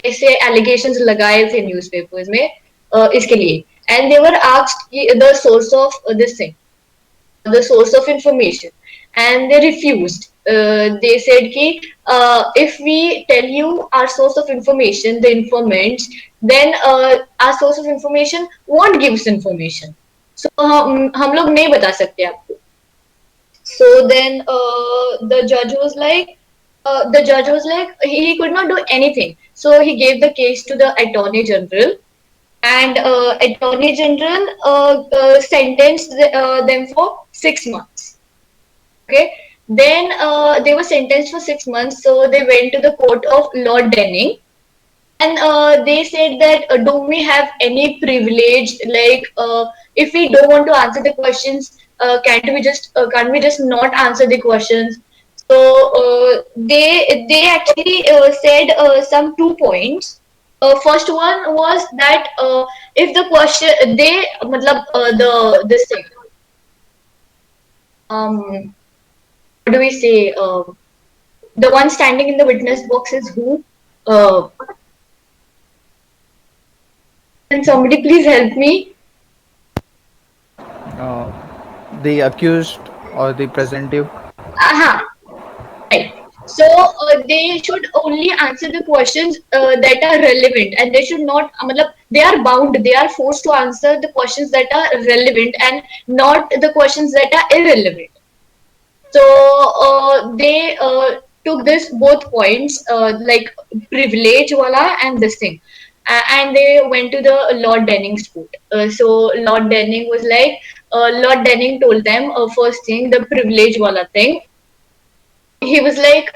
ऐसे allegations लगाए थे न्यूज़पेपर्स में इसके लिए, and they were asked the source of this thing, the source of information, and they refused. They said कि if we tell you our source of information, the informants, then our source of information won't give us information. So हम लोग नहीं बता सकते आपको. So then the judge was like he could not do anything. So he gave the case to the attorney general, and attorney general sentenced them for 6 months. Okay, then they were sentenced for 6 months, so they went to the court of Lord Denning, and they said that do we have any privilege, like if we don't want to answer the questions, can't we just not answer the questions? So they actually said some 2 points. First one was that if the question they matlab, the this thing, what do we say, the one standing in the witness box is who? Can somebody please help me? Uh, the accused or the presumptive. Aha, right. So they should only answer the questions that are relevant, and they should not. Matlab, they are bound. They are forced to answer the questions that are relevant and not the questions that are irrelevant. So they took this both points, like privilege wala and this thing, and they went to the Lord Denning's court. So Lord Denning was like, Lord Denning told them first thing, the privilege wala thing. He was like,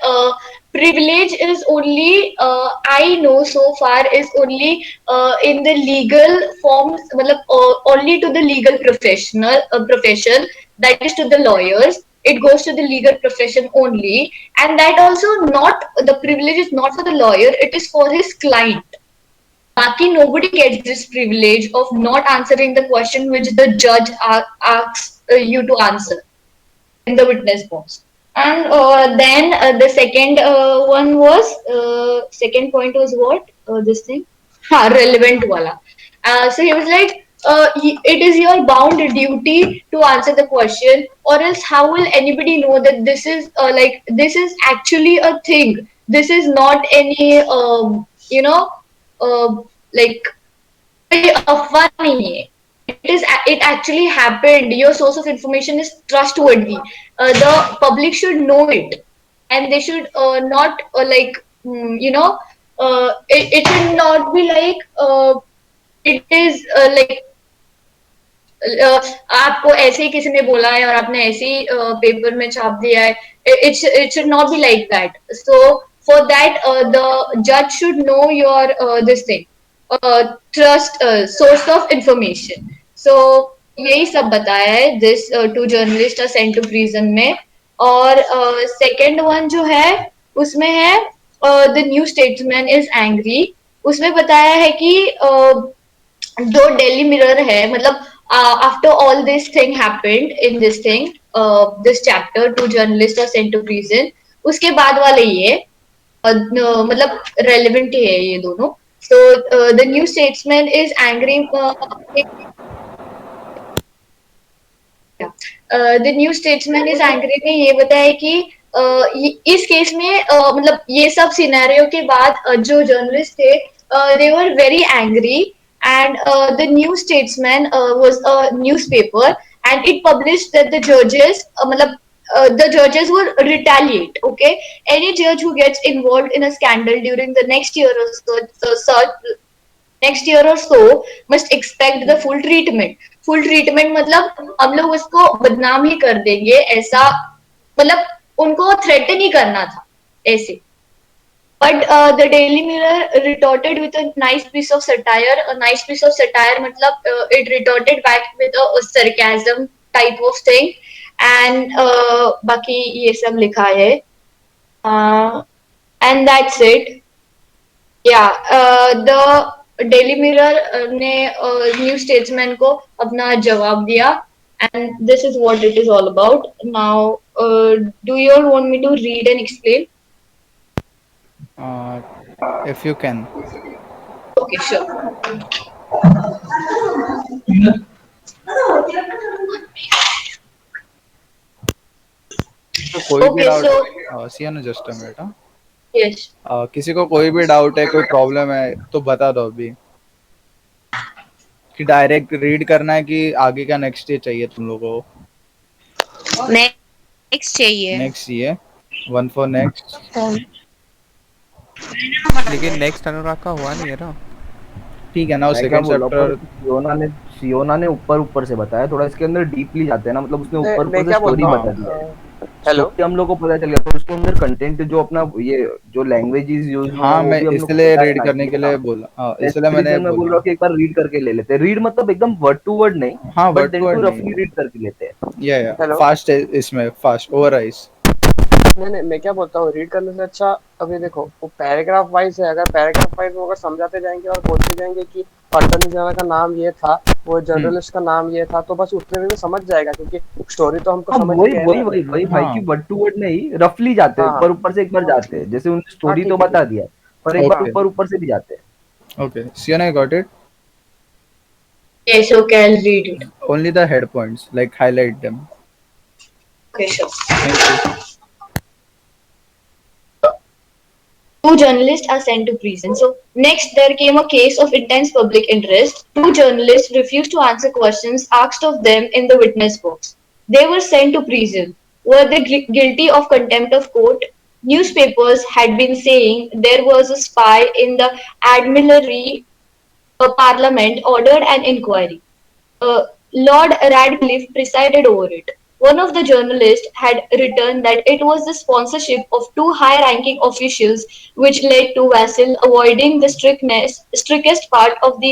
privilege is only, I know so far, is only in the legal forms, matlab, only to the legal profession, that is to the lawyers. It goes to the legal profession only, and that also not, the privilege is not for the lawyer, it is for his client. Baki, nobody gets this privilege of not answering the question which the judge asks you to answer in the witness box. And then the second one was second point was what, this thing, relevant wala. So he was like, it is your bound duty to answer the question, or else how will anybody know that this is like this is actually a thing. This is not any you know uh, like कोई अफवाह नहीं है. It actually happened. Your source of information is trustworthy. The public should know it, and they should not like it should not be like it is like आपको ऐसे ही किसी ने बोला है और आपने ऐसे ही पेपर में छाप दिया है. It should not be like that. So for that, the judge should know your this thing, trust source of information. So यही सब बताया है. This two journalists are sent to prison में. और second one जो है उसमें है the new statesman is angry. उसमें बताया है कि जो डेली मिरर है, मतलब after all this thing happened in this thing, this chapter, two journalists are sent to prison, उसके बाद वाले ये मतलब relevant ही है ये दोनों. So the new statesman is angry. The new statesman is angry ने ये बताया कि इस केस में मतलब ये सब सिनेरियो के बाद जो जर्नलिस्ट थे, they were very angry, and the new statesman was a newspaper, and it published that the judges मतलब the judges would retaliate. Okay, any judge who gets involved in a scandal during the next year or so must expect the full treatment. Full treatment मतलब हम लोग उसको बदनाम ही कर देंगे ऐसा, मतलब उनको थ्रेटन ही करना था ऐसे. But the Daily Mirror retorted with a nice piece of satire. A nice piece of satire मतलब it retorted back with a sarcasm type of thing, and बाकी ये सब लिखा है. uh, and that's it. Yeah, the Daily Mirror ने new statesman को अपना जवाब दिया, and this is what it is all about. Now, do you all want me to read and explain? Uh, if you can. Okay, sure. तो कोई भी Okay, doubt, so सी ना just a minute. हाँ, yes. किसी को कोई भी doubt है, कोई प्रॉब्लम है तो बता दो अभी, कि डायरेक्ट रीड करना है कि आगे का नेक्स्ट डे चाहिए तुम लोगों को। नेक्स्ट चाहिए। नेक्स्ट ये 1 for नेक्स्ट। लेकिन नेक्स्ट अनुराग का हुआ नहीं है ना। ठीक है ना, वो मैं क्या सेकंड बोल रहा हूँ, पर चैप्टर। सियोना ने ऊपर ऊपर से बताया, थोड़ा इसके अंदर डीपली जाते हैं ना, मतलब उसने ऊपर मैं ऊपर से क्या स्टोरी बोलता बता हूँ दी है। हेलो स्टोरी हम लोग को पता चल गया, पर उसके अंदर कंटेंट जो अपना ये जो लैंग्वेजेस यूज हुए हैं हाँ, वो मैं भी हम लोग को इसलिए पता रीड रहना करने के चाहिए ना। लिए बोला। हाँ, इस इसलिए मैंने रीजन मैं बोल रहा बोला। हूँ कि एक बार रीड करके ले लेते हैं। रीड मतलब एकदम वर्ड टू वर्ड नहीं, हाँ, but word two then two word नहीं रफली है। रीड करके लेते हैं। या हेलो फास्ट है इसमें, फास्ट ओवर आइस। नहीं मैं क्या बोलता हूँ रीड करने से अच्छा अभी देखो वो पैराग्राफ वाइज है, अगर पैराग्राफ वाइज वो अगर समझाते जाएंगे और बोलते जाएंगे कि अटॉर्नी जनरल का नाम ये था, वो जर्नलिस्ट का नाम ये था, तो बस उतने में समझ जाएगा, क्योंकि स्टोरी तो हमको हाँ, समझ ही वही गए वही ना। वही वही भाई हाँ, की वर्ड टू वर्ड नहीं, रफली जाते हैं, हाँ ऊपर ऊपर से एक बार जाते हैं, जैसे उन्होंने हाँ स्टोरी तो ठीक है बता दिया, पर एक बार ओके ऊपर ऊपर से भी जाते हैं। Okay, Siona got it. Yes, okay, I'll read it. Only the head points, like highlight them. Okay, sure. Thank you. Two journalists are sent to prison. So, next there came a case of intense public interest. Two journalists refused to answer questions asked of them in the witness box. They were sent to prison. Were they guilty of contempt of court? Newspapers had been saying there was a spy in the admiralty. Parliament ordered an inquiry. Lord Radcliffe presided over it. One of the journalists had written that it was the sponsorship of two high ranking officials which led to Vassal avoiding the strictest part of the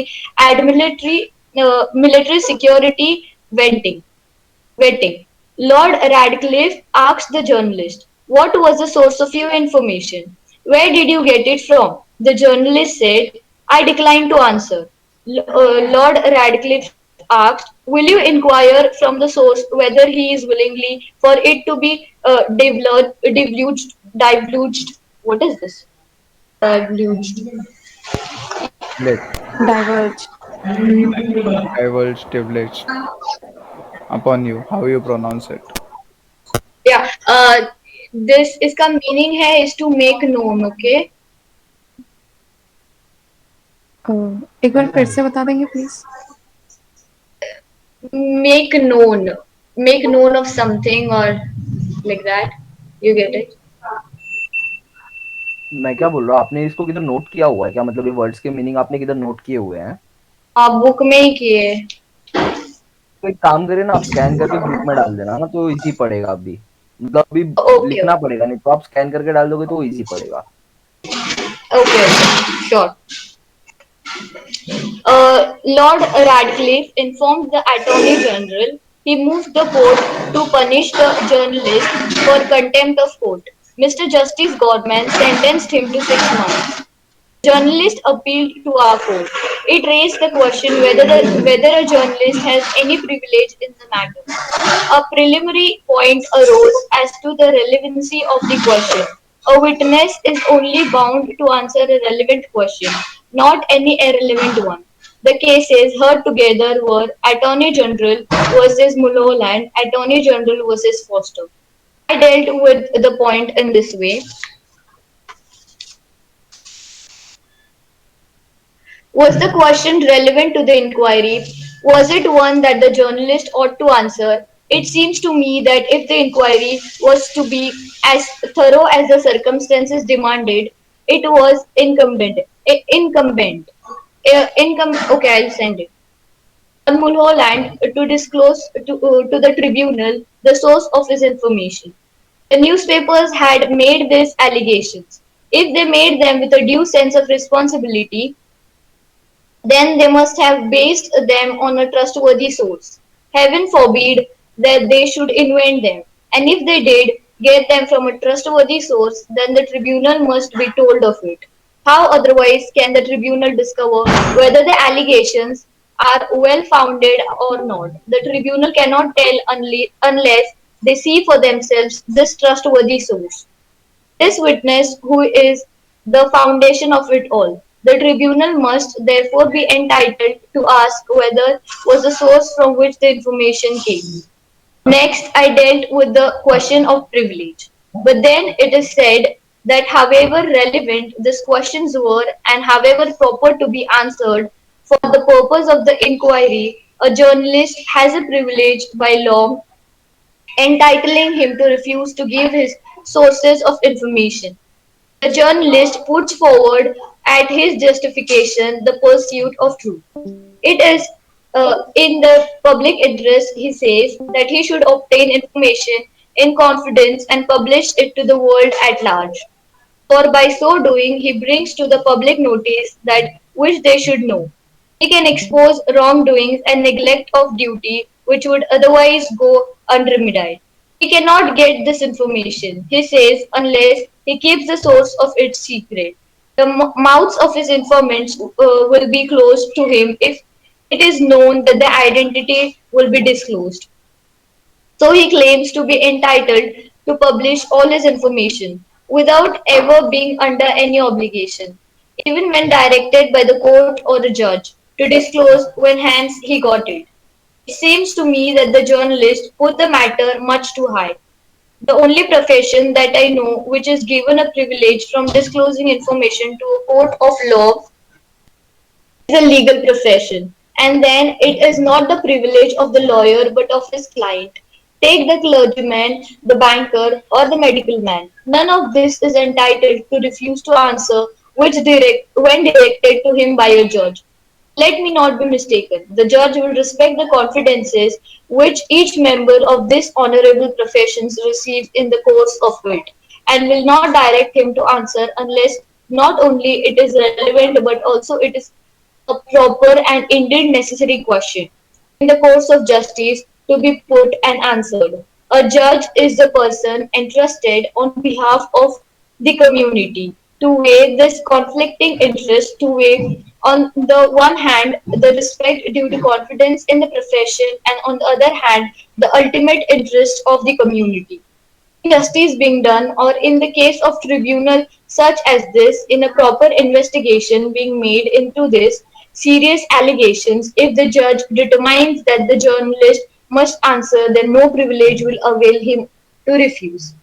military security vetting. Lord Radcliffe asked the journalist, "What was the source of your information? Where did you get it from?" The journalist said, "I decline to answer." Lord Radcliffe asked, "Will you inquire from the source whether he is willingly for it to be divulged? What is this? Divulged. Let diverge. divulge privilege upon you, how you pronounce it. Yeah. This इसका meaning है is to make known. Okay. एक बार फिर से बता देंगे please. Make known of something or like that. You get it? मैं क्या बोल रहा हूँ, आपने इसको किधर नोट किया हुआ है क्या? मतलब ये वर्ड्स के मीनिंग आपने किधर नोट किए हुए हैं? आप बुक में ही किए। तो एक काम करिए ना, आप स्कैन करके ग्रुप में डाल देना ना, तो इजी पड़ेगा। अभी मतलब अभी ओके लिखना पड़ेगा, नहीं तो आप स्कैन करके डाल दोगे तो इजी पड़ेगा। Okay sure. Lord Radcliffe informed the Attorney General he moved the court to punish the journalist for contempt of court. Mr. Justice Gorman sentenced him to 6 months. Journalist appealed to our court. It raised the question whether a journalist has any privilege in the matter. A preliminary point arose as to the relevancy of the question. A witness is only bound to answer a relevant question, not any irrelevant one. The cases heard together were Attorney General versus Mulholland, Attorney General versus Foster. I dealt with the point in this way. Was the question relevant to the inquiry? Was it one that the journalist ought to answer? It seems to me that if the inquiry was to be as thorough as the circumstances demanded, it was okay, I'll send it. On Mulholland to disclose to the tribunal the source of his information. The newspapers had made these allegations. If they made them with a due sense of responsibility, then they must have based them on a trustworthy source. Heaven forbid that they should invent them. And if they did get them from a trustworthy source, then the tribunal must be told of it. How otherwise can the tribunal discover whether the allegations are well founded or not? The tribunal cannot tell unless they see for themselves this trustworthy source. This witness, who is the foundation of it all, The tribunal must therefore be entitled to ask whether was the source from which the information came. Next, I dealt with the question of privilege. But then it is said that however relevant these questions were and however proper to be answered for the purpose of the inquiry, a journalist has a privilege by law entitling him to refuse to give his sources of information. The journalist puts forward at his justification the pursuit of truth. It is in the public interest, he says, that he should obtain information in confidence and publish it to the world at large. For by so doing, he brings to the public notice that which they should know. He can expose wrongdoings and neglect of duty which would otherwise go unremedied. He cannot get this information, he says, unless he keeps the source of it secret. The mouths of his informants will be closed to him if it is known that the identity will be disclosed. So he claims to be entitled to publish all his information without ever being under any obligation, even when directed by the court or the judge to disclose when hence he got it. It seems to me that the journalist put the matter much too high. The only profession that I know which is given a privilege from disclosing information to a court of law is a legal profession, and then it is not the privilege of the lawyer but of his client. Take the clergyman, the banker, or the medical man. None of this is entitled to refuse to answer when directed to him by a judge. Let me not be mistaken. The judge will respect the confidences which each member of this honorable profession receives in the course of it, and will not direct him to answer unless not only it is relevant but also it is a proper and indeed necessary question in the course of justice to be put and answered. A judge is the person entrusted on behalf of the community to weigh this conflicting interest, to weigh on the one hand the respect due to confidence in the profession, and on the other hand the ultimate interest of the community. Justice being done, or in the case of tribunal such as this, in a proper investigation being made into this serious allegations, if the judge determines that the journalist must answer, then no privilege will avail him to refuse.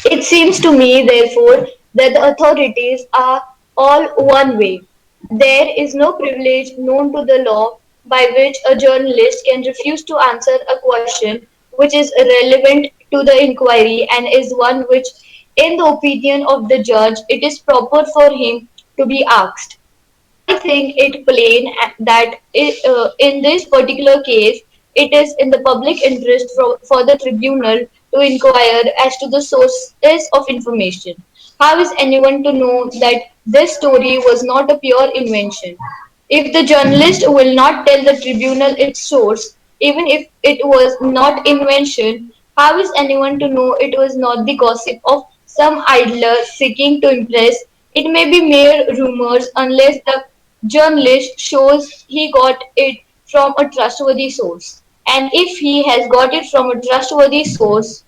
It seems to me, therefore, that the authorities are all one way. There is no privilege known to the law by which a journalist can refuse to answer a question which is relevant to the inquiry and is one which, in the opinion of the judge, it is proper for him to be asked. I think it plain that in this particular case, it is in the public interest for the tribunal to inquire as to the sources of information. How is anyone to know that this story was not a pure invention? If the journalist will not tell the tribunal its source, even if it was not invention, how is anyone to know it was not the gossip of some idler seeking to impress? It may be mere rumors unless the journalist shows he got it from a trustworthy source. And if he has got it from a trustworthy source,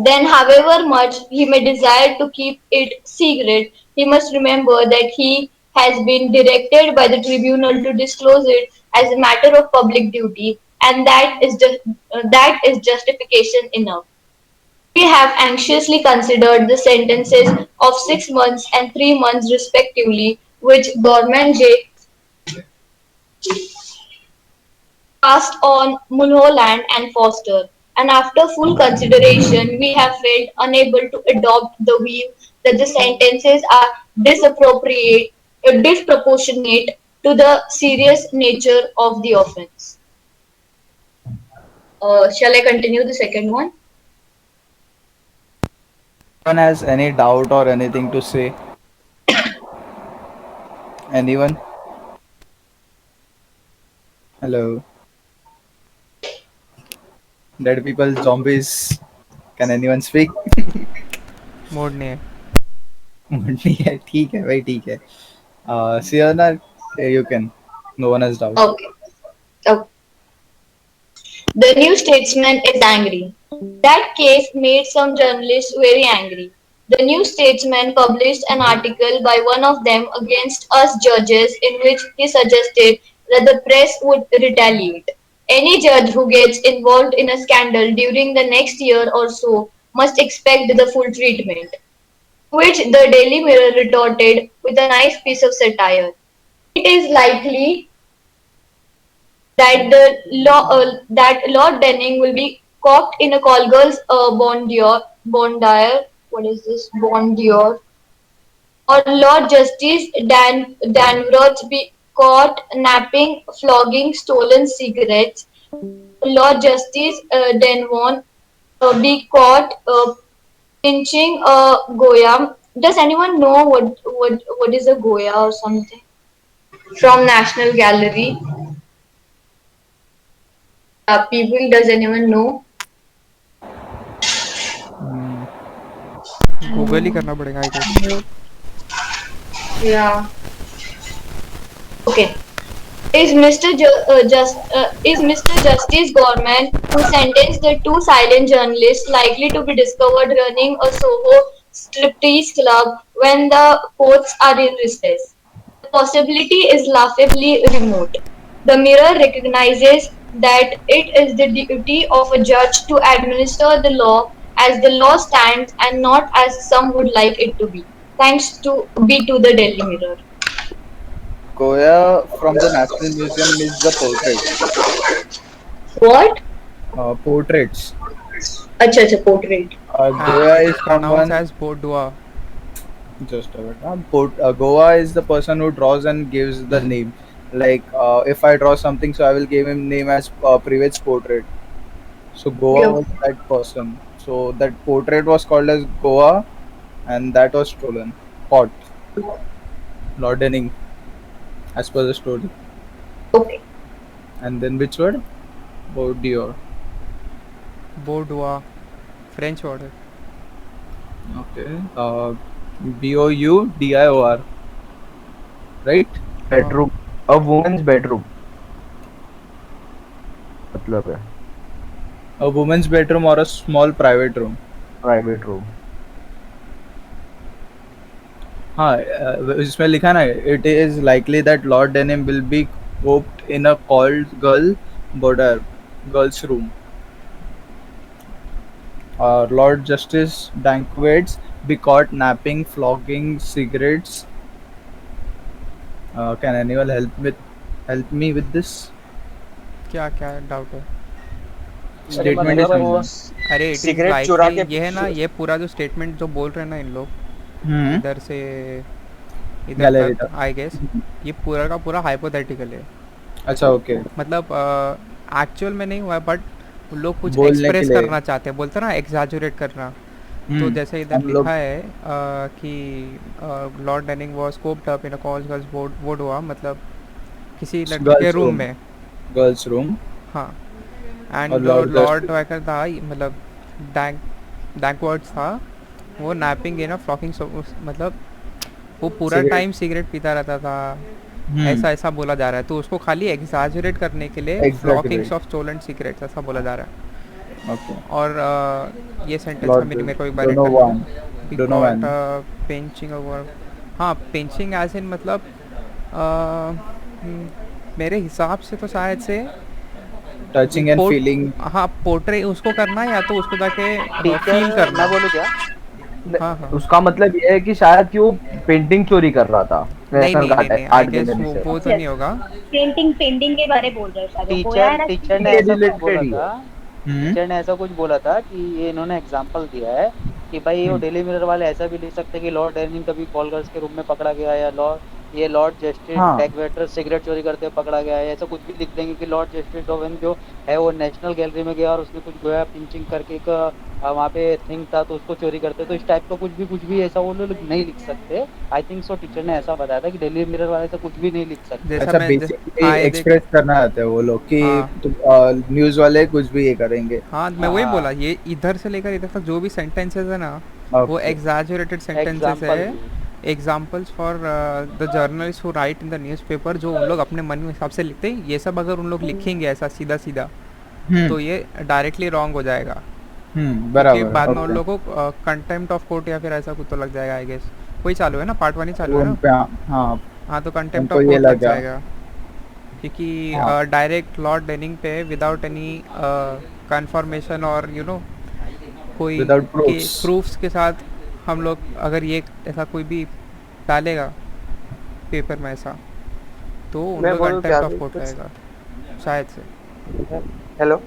then however much he may desire to keep it secret, he must remember that he has been directed by the tribunal to disclose it as a matter of public duty, and that is justification enough. We have anxiously considered the sentences of 6 months and 3 months respectively, which Gorman J. passed on Mulholland and Foster, and after full consideration, we have felt unable to adopt the view that the sentences are disproportionate to the serious nature of the offense. Shall I continue the second one? Anyone has any doubt or anything to say? Anyone? Hello. Dead people, zombies. Can anyone speak? Mode नहीं है. नहीं है, ठीक है भाई, ठीक है. Sienna, you can. No one has doubt. Okay. Okay. The New Statesman is angry. That case made some journalists very angry. The New Statesman published an article by one of them against us judges in which he suggested that the press would retaliate. Any judge who gets involved in a scandal during the next year or so must expect the full treatment. To which the Daily Mirror retorted with a nice piece of satire. It is likely that Lord Denning will be cocked in a call girl's bondier. What is this bondier? Or Lord Justice Danvers be caught napping, flogging stolen cigarettes. Lord Justice Denvon be caught pinching a goya. Does anyone know what is a goya or something? From National Gallery. People, does anyone know? Google ही करना पड़ेगा I guess. Yeah. Okay. Is Mr. Justice Gorman, who sentenced the two silent journalists, likely to be discovered running a Soho striptease club when the courts are in recess? The possibility is laughably remote. The Mirror recognizes that it is the duty of a judge to administer the law as the law stands and not as some would like it to be. Thanks to the Daily Mirror. Goya from the National Museum is the portrait. What? Portraits. Acha, portrait. Goya is pronounced someone. as boudoir. Just a bit. Goa is the person who draws and gives the name. Like if I draw something, so I will give him name as Privet's portrait. So Goa Yeah. was that person. So that portrait was called as Goa, and that was stolen. Caught. Lord Denning, as per the story. Okay. And then which word? Boudoir. Boudoir. French word है. Okay. Boudior. Right? bedroom, a woman's bedroom मतलब है A woman's bedroom or a small private room. private room. हाँ इसमें लिखा ना it is likely that Lord Denham will be coped in a called boudoir, girl's room. Lord Justice Dankwets be caught napping, flogging cigarettes. Can anyone help me with this? क्या doubt है? Statement is वो अरे it is cigarette चुरा likely, के ये है ना, ये पूरा जो स्टेटमेंट जो बोल रहे हैं ना इन लोग इधर से इधर Gallery तक तक. आई गेस ये पूरा का पूरा हाइपोथेटिकल है. अच्छा ओके. मतलब एक्चुअल में नहीं हुआ है बट लोग कुछ बोलने के एक्सप्रेस लिए. करना चाहते हैं, बोलते हैं ना एग्जैजुरेट करना. तो जैसे इधर हम लोग लिखा है कि Lord Denning was cooped up in a college girls बoudoir, मतलब किसी लड़की Girls के रूम room. में. Girls room. हाँ. एंड और जो Lord लॉर्ड वैकर था मतलब डैंकवर्ड्स था, वो नैपिंग है ना फ्लॉकिंग, मतलब वो पूरा Cigarette. टाइम सिगरेट पीता रहता था. ऐसा बोला जा रहा है. तो उसको खाली एग्जैजुरेट करने के लिए Exaggerate. फ्लॉकिंग्स ऑफ स्टोलन सिगरेट्स ऐसा बोला जा रहा है. ओके. और ये सेंटेंस Lord मेरे को एक बार Donovan. Donovan. Pinching over. हाँ पिंचिंग एज इन मतलब मेरे हिसाब से तो शायद से टचिंग एंड फीलिंग. हाँ पोर्ट्रे उसको करना है या तो उसको जाके फील टीचर करना. मैं बोलूं क्या? हाँ. उसका मतलब ये है कि शायद कि वो पेंटिंग चोरी कर रहा था. नहीं National Art I guess Gallery से. वो तो नहीं होगा. पेंटिंग के बारे बोल रहे हैं शायद. वो गोया है ना, टीचर ने ये ऐसा कुछ related बोला ही है. था. टीचर ने ऐसा कुछ बोला था कि ये इन्होंने एग्जांपल दिया है कि भाई वो डेली मिरर वाले ऐसा भी लिख सकते हैं कि लॉर्ड डेनिंग कभी कॉल गर्ल्स के रूम में पकड़ा गया, या लॉर्ड जस्टिस हाँ. डैकवेटर सिगरेट चोरी करते हुए पकड़ा गया है. ऐसा कुछ भी लिख देंगे कि लॉर्ड जस्टिस डोवन जो है वो नेशनल गैलरी में गया और उसने कुछ गोया पिंचिंग करके एक वहाँ पे थिंग था तो उसको चोरी करते. तो इस टाइप का कुछ भी ऐसा वो लोग नहीं लिख सकते. आई थिंक सो टीचर ने ऐसा बताया था कि डेली मिरर वाले से कुछ भी नहीं लिख सकते. जैसा अच्छा मैं बेसिकली एक्सप्रेस करना आता है वो लोग कि न्यूज़ वाले कुछ भी ये करेंगे. हाँ मैं वही बोला, ये इधर से लेकर इधर तक जो भी सेंटेंसेस है ना वो एग्जैजुरेटेड सेंटेंसेस है. Examples for the journalist who right in the newspaper, जो उन लोग अपने मन के हिसाब से लिखते हैं. ये सब अगर उन लोग लिखेंगे ऐसा सीधा तो ये डायरेक्टली रॉन्ग हो जाएगा. क्योंकि बराबर बाद में उन ओके। लोगों को कंटेम्प्ट ऑफ कोर्ट या फिर ऐसा कुछ तो लग जाएगा आई गेस। वही चालू है ना, पार्ट 1 ही चालू है उन ना। पे हाँ, हाँ तो कंटेम्प्ट उनको ऑफ ये कोर्ट लग लगा। जाएगा, क्योंकि हाँ डायरेक्ट लॉर्ड डेनिंग पे विदाउट एनी कंफर्मेशन और कोई विदाउट के प्रूफ्स। प्रूफ्स के साथ हम लोग अगर ये ऐसा कोई भी डालेगा पेपर में ऐसा, तो उन मैं लोग बोलूँ क्या कंटेम्प्ट ऑफ कोर्ट कुछ? रहेगा शायद से। हेलो।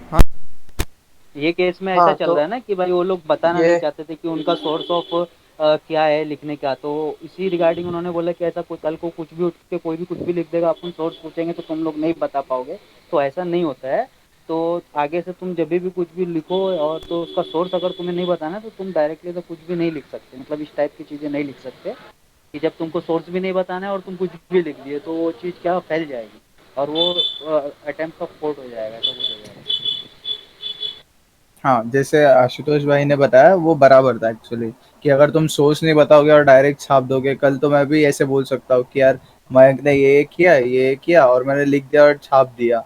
ये केस में ऐसा हाँ चल तो रहा है ना कि भाई वो लोग बताना नहीं ये चाहते थे कि उनका सोर्स ऑफ क्या है लिखने का, तो इसी रिगार्डिंग उन्होंने बोला कि ऐसा कल को कुछ भी उठ के कोई भी कुछ भी लिख देगा, अपन सोर्स पूछेंगे तो तुम लोग नहीं बता पाओगे। तो ऐसा नहीं होता है। तो आगे से तुम जब भी कुछ भी लिखो और तो उसका सोर्स अगर तुम्हें नहीं बताना है तो तुम डायरेक्टली तो कुछ भी नहीं लिख सकते, मतलब इस टाइप की चीज़ें नहीं लिख सकते कि जब तुमको सोर्स भी नहीं बताना है और तुम कुछ भी लिख दिए तो वो चीज़ क्या फैल जाएगी और वो अटेम्प्ट ऑफ कोर्ट हो जाएगा, ऐसा कुछ हो जाएगा। हाँ जैसे आशुतोष भाई ने बताया वो बराबर था एक्चुअली, कि अगर तुम सोच नहीं बताओगे और डायरेक्ट छाप दोगे, कल तो मैं भी ऐसे बोल सकता हूँ कि यार मयंक ने ये किया और मैंने लिख दिया और छाप दिया,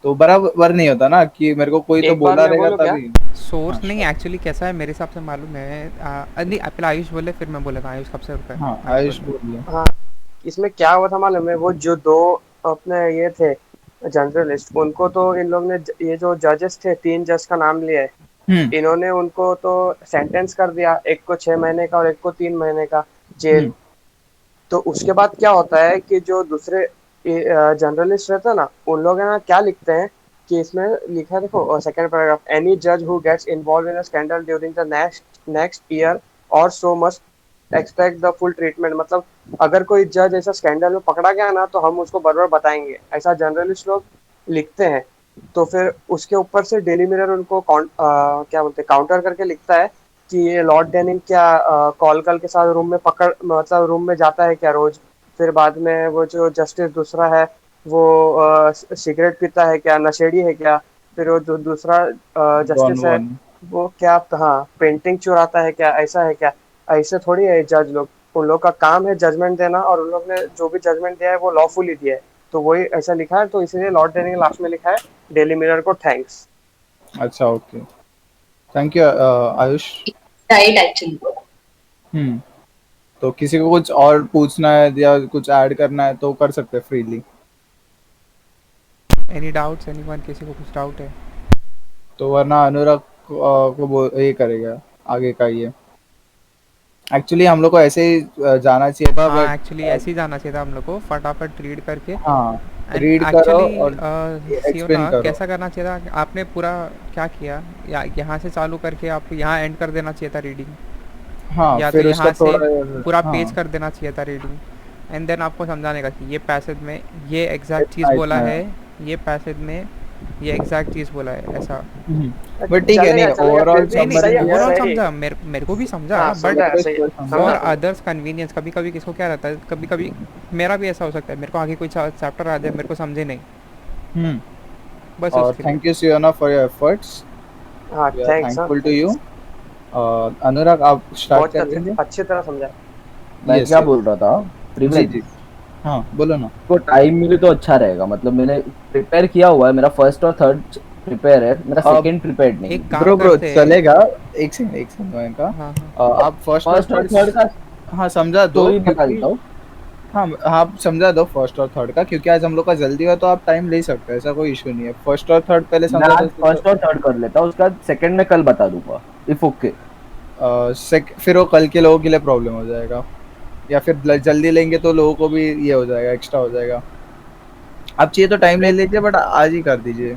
तो बराबर नहीं होता ना, कि मेरे को कोई तो एक बात बोला मैं रहेगा बोलूँ क्या? तभी। सोर्स नहीं, हाँ एक्चुअली कैसा है मेरे हिसाब से मालूम है। नहीं पहले आयुष बोले फिर मैं बोलेगा। आयुष कब से रुका है? हाँ आयुष आयुष बोले। बोलिए। हाँ, इसमें क्या हुआ था मालूम है? वो जो दो अपने ये थे जर्नलिस्ट, उनको तो इन लोग ने ये जो जजेस थे, 3 जज का नाम लिया है, हम्म इन्होंने उनको तो सेंटेंस कर दिया, एक को 6 महीने का और एक को 3 महीने का जेल। हम्म तो उसके बाद क्या होता है कि जो दूसरे जर्नलिस्ट रहते हैं ना, उन लोग है ना क्या लिखते हैं कि इसमें लिखा है, देखो सेकंड पैराग्राफ, एनी जज who gets involve in a scandal during the next year or so must expect the full treatment. मतलब अगर कोई जज ऐसा स्कैंडल में पकड़ा गया ना तो हम उसको बराबर बताएंगे, ऐसा जर्नलिस्ट लोग लिखते हैं। तो फिर उसके ऊपर से डेली मिरर उनको क्या बोलते हैं, काउंटर करके लिखता है कि ये लॉर्ड डेनिंग क्या कॉलकल के साथ रूम में पकड़ मतलब रूम में जाता है क्या रोज? फिर बाद में वो जो जस्टिस दूसरा है वो सिगरेट पीता है क्या, नशेड़ी है क्या? फिर वो जो दूसरा डॉन जस्टिस है वन। वो क्या, हाँ, पेंटिंग चुराता है क्या, ऐसा है क्या? ऐसे थोड़ी है जज लोग, उन लोग का काम है जजमेंट देना, और उन लोग ने जो भी जजमेंट दिया है वो लॉफुली दिया है। तो वही ऐसा लिखा है, तो इसीलिए लॉर्ड डेनिंग लास्ट में लिखा है डेली मिरर को थैंक्स। अच्छा okay, thank you Ayush. Right, actually. तो किसी को कुछ और पूछना है या कुछ ऐड करना है तो कर सकते हैं फ्रीली। Any doubts anyone? किसी को कुछ डाउट है? तो वरना अनुराग ये करेगा आगे का ये। एक्चुअली हम लोग को ऐसे ही जाना चाहिए था हाँ बट एक्चुअली ऐसे ही जाना चाहिए था हम लोग को, फटाफट रीड करके। हाँ एंड रीड करो एक्चुअली और एक्सप्लेन सियोना करो। कैसा करना चाहिए था आपने पूरा क्या किया, या यहाँ से चालू करके आप यहाँ एंड कर देना चाहिए था रीडिंग, हाँ या तो फिर उसका यहाँ से थोड़ा पूरा हाँ पेज कर देना चाहिए था रीडिंग, एंड देन आपको समझाने का कि ये पैसेज में ये एग्जैक्ट चीज़ इतना बोला इतना है, ये पैसेज में ये एग्जैक्ट चीज़ बोला है, ऐसा। बट ठीक है, नहीं चलेगा, ओवरऑल फिर भी नहीं सही नहीं है, ओवरऑल सही। समझा, मेरे को भी समझा, हाँ, बट समझा, सही है, फॉर समझा। अदर्स कन्वीनियंस कभी कभी किसको क्या रहता है, कभी कभी मेरा भी ऐसा हो सकता है, मेरे को आगे कोई चैप्टर आ जाए मेरे को समझे नहीं, बस और उसके लिए। Thank you Siona for your efforts, हाँ, we are thanks. Thankful to you. Anurag आप स्टार्ट बहुत करेंगे? अच्छी तरह समझा। मैं Yes, क्या yes. बोल रहा था, जी प्रिविलेज जी हाँ बोलो ना। को टाइम मिले तो अच्छा रहेगा। मतलब मैंने प्रिपेयर किया हुआ है, मेरा फर्स्ट और थर्ड प्रिपेयर है, मेरा अब सेकंड प्रिपेयर्ड नहीं। एक काम ब्रो करते हैं। चलेगा, एक सेकंड का हाँ हाँ आप फर्स्ट और फर्स्ट और थर्ड का हाँ समझा दो स्टोरी बता क्योंकि देता हूँ। हाँ आप समझा दो फर्स्ट और थर्ड का, क्योंकि आज हम लोग का जल्दी हुआ तो आप टाइम ले सकते हैं, ऐसा कोई इशू नहीं है। फर्स्ट और थर्ड पहले मैं समझा आज दो फर्स्ट और थर्ड कर लेता हूँ, उसका सेकंड में कल बता दूंगा इफ ओके। फिर वो कल के लोगों के लिए प्रॉब्लम हो जाएगा, या फिर जल्दी लेंगे तो लोगों को भी ये हो जाएगा, एक्स्ट्रा हो जाएगा। आप चाहिए तो टाइम ले लीजिए बट आज ही कर दीजिए।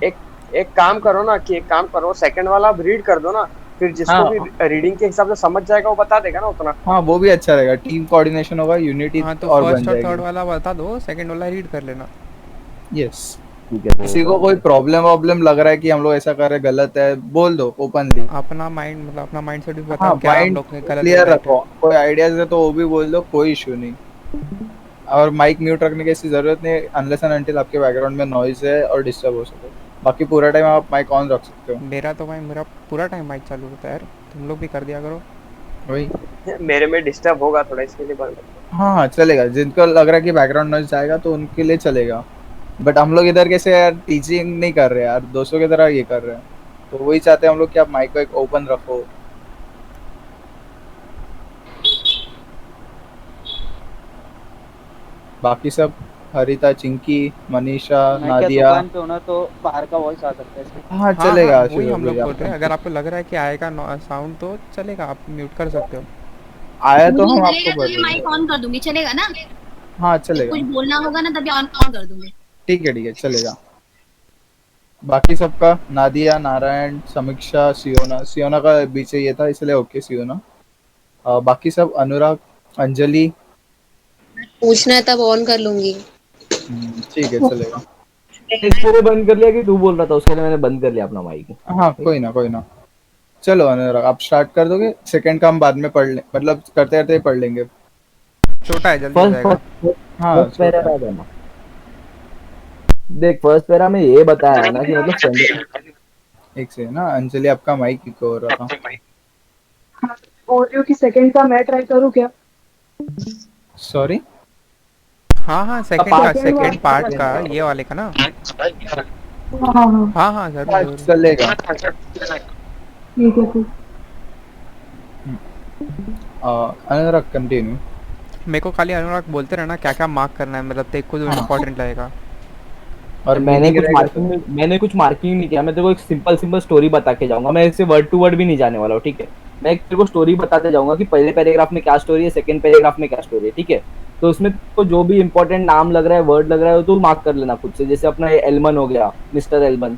एक काम करो ना, कि एक काम करो, सेकंड वाला आप रीड कर दो ना, फिर जिसको हाँ भी रीडिंग के हिसाब से समझ जाएगा वो बता देगा ना उतना। हाँ वो भी अच्छा रहेगा, टीम कोऑर्डिनेशन होगा, यूनिटी हाँ, तो और बन फर्स्ट और थर्ड जाएगी। वाला बता दो, सेकंड वाला रीड कर लेना। यस, ठीक है। किसी को कोई प्रॉब्लम लग रहा है कि हम लोग ऐसा कर रहे हैं गलत है, बोल दो ओपनली। अपना माइंड मतलब अपना माइंड सेट भी हाँ बताओ क्या हम माइंड लोग ने गलत क्लियर right रखो, कोई आइडियाज है तो वो भी बोल दो, कोई इशू नहीं। और माइक म्यूट रखने की ऐसी जरूरत नहीं, अनलेस एंड अनटिल आपके बैकग्राउंड में नॉइज है और डिस्टर्ब हो सके। बाकी पूरा टाइम आप माइक ऑन रख सकते हो। मेरा पूरा टाइम माइक चालू होता है यार, तुम लोग भी कर दिया करो। वही मेरे में डिस्टर्ब होगा थोड़ा, इसके लिए बंद कर। हाँ हाँ चलेगा, जिनको लग रहा है कि बैकग्राउंड नॉइज जाएगा तो उनके लिए चलेगा, बट हम लोग इधर कैसे यार टीचिंग नहीं कर रहे यार, दोस्तों की तरह ये कर रहे हैं, तो वही चाहते हैं हम लोग कि आप माइक को एक ओपन रखो। बाकी सब हरिता, चिंकी, मनीषा, मैं क्या नादिया। दुकान पे होना तो बाहर का वॉइस आ सकता है इसमें। हाँ हाँ चलेगा हाँ, वही आशीर्वाद हम लोग भैया। बोल रहे हैं, अगर आपको लग रहा है कि आएगा साउंड तो चलेगा, आप म्यूट कर सकते हो। आया तो मुझे हम लगेगा आपको तो कर ये माइक देंगे। ऑन कर दूंगी, चलेगा ना? हाँ जब चलेगा। कुछ बोलना होगा ना तभी ऑन ऑन कर दूंगी। ठीक है चलेगा। बाकी सबका नादिया, नारायण, समीक्षा, सियोना। सियोना का बीच ये था इसलिए ओके सियोना। बाकी सब अनुराग, अंजलि। पूछना है तब ऑन कर लूंगी। ठीक है चलेगा। इसको भी बंद कर लिया कि तू बोल रहा था उसके लिए मैंने बंद कर लिया अपना माइक। हाँ कोई ना। चलो अनुराग आप स्टार्ट कर दोगे, सेकंड का हम बाद में पढ़ ले, मतलब करते करते ही पढ़ लेंगे। छोटा है, जल्दी हो फर्स्ट जाएगा। हाँ फर्स्ट पैरा छोटा है। था ना। देख फर्स्ट पैरा में ये बताया ना कि मतलब स्टैंडर्ड। एक से ना अंजलि आपका माइक इको हो रहा था। ऑडियो की सेकंड का मैं ट्राई करूँ क्या? सॉरी। हाँ हाँ, सेकंड पार्ट का, ये वाले का ना। हाँ, हाँ हाँ, जरूर जरूर। चलेगा। ठीक है फिर। अनुराग कंटिन्यू। मेरे को खाली अनुराग बोलते रहना क्या क्या मार्क करना है, मतलब तेरे को जो इम्पोर्टेंट लगेगा। और मैंने कुछ मार्किंग नहीं किया। मैं तेरे को एक सिंपल स्टोरी बता के जाऊंगा। मैं इससे वर्ड टू वर्ड भी नहीं जाने वाला हूँ, ठीक है। मैं एक तेरे को स्टोरी बताते जाऊंगा कि पहले पैराग्राफ में क्या स्टोरी है, सेकंड पैराग्राफ में क्या स्टोरी है, ठीक है। तो उसमें तो जो भी इंपॉर्टेंट नाम लग रहा है, वर्ड लग रहा है, वो तू मार्क कर लेना खुद से। जैसे अपना ये एलमन हो गया, मिस्टर एलमन।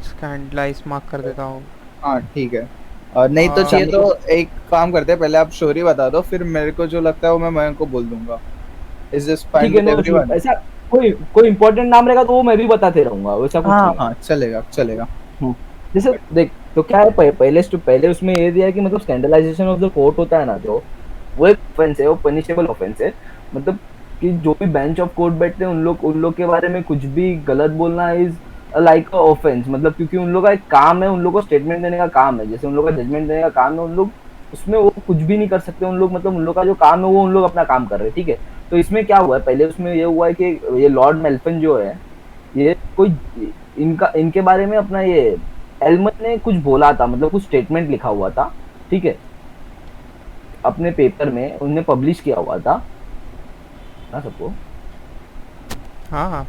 स्कैंडलाइज मार्क कर देता हूँ। हाँ ठीक है। और नहीं तो चाहिए तो एक काम करते हैं, पहले आप स्टोरी बता दो, फिर मेरे को जो लगता है वो मैं मयंक को बोल दूंगा। Is this fine with everyone? ऐसा कोई इंपॉर्टेंट नाम रहेगा तो वो मैं भी बताते रहूंगा, वैसा कुछ नहीं। हाँ चलेगा। जैसे देख तो क्या है, पहले उसमें ये दिया है कि मतलब स्कैंडलाइजेशन ऑफ द कोर्ट होता है ना, जो वो एक ऑफेंस है, वो पनिशेबल ऑफेंस है। मतलब कि जो भी बेंच ऑफ कोर्ट बैठते हैं उन लोग के बारे में कुछ भी गलत बोलना इज लाइक अ ऑफेंस। मतलब क्योंकि उन लोग का एक काम है, उन लोग को स्टेटमेंट देने का काम है, जैसे उन लोग का जजमेंट देने का काम है। उन लोग उसमें वो कुछ भी नहीं कर सकते। उन लोग मतलब उन लोग का जो काम है वो उन लोग अपना काम कर रहे हैं, ठीक है। तो इसमें क्या हुआ है, पहले उसमें ये हुआ है कि ये लॉर्ड मेल्फिन जो है, ये कोई इनके बारे में अपना ये एलमन ने कुछ बोला था, मतलब कुछ स्टेटमेंट लिखा हुआ था, ठीक है, अपने पेपर में उनने पब्लिश किया हुआ था ना सबको। हाँ।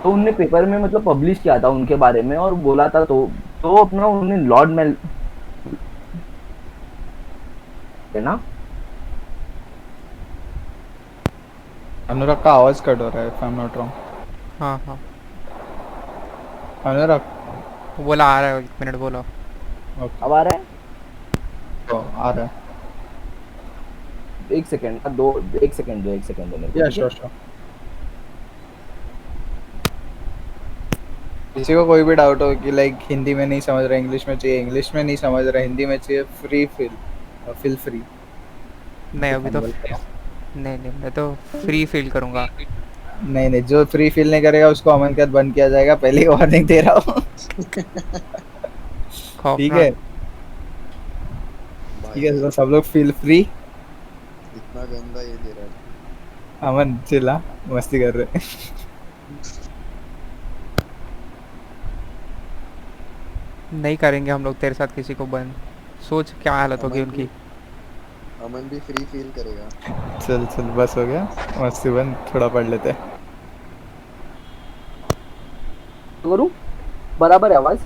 तो उनने पेपर में मतलब पब्लिश किया था उनके बारे में और बोला था। तो अपना उन्होंने लॉर्ड मेल है ना। अनुराग का आवाज कट हो रहा है, if I am not wrong. हाँ। अनुराग बोला, आ रहा है, 1 मिनट बोलो। अब आ रहा है? तो आ रहा है। एक सेकंड दो मेरे को। श्योर। किसी को कोई भी डाउट हो कि लाइक हिंदी में नहीं समझ रहा, इंग्लिश में चाहिए, इंग्लिश में नहीं समझ रहा, हिंदी में चाहिए, फील फ्री। नहीं अभी तो नहीं, मैं तो फ्री फील करूँगा। नहीं, जो फ्री फील नहीं करेगा उसको अमन कैद बंद किया जाएगा, पहले ही वार्निंग दे रहा हूँ। ठीक है तो सब लोग फील फ्री। इतना गंदा ये दे रहा है। अमन चिल्ला, मस्ती कर रहे। नहीं करेंगे हम लोग तेरे साथ किसी को बंद। सोच क्या हालत होगी उनकी। अमन भी फ्री फील करेगा। चल बस हो गया, मस्ती बंद, थोड़ा पढ़ लेते। करूं? बराबर है आवाज?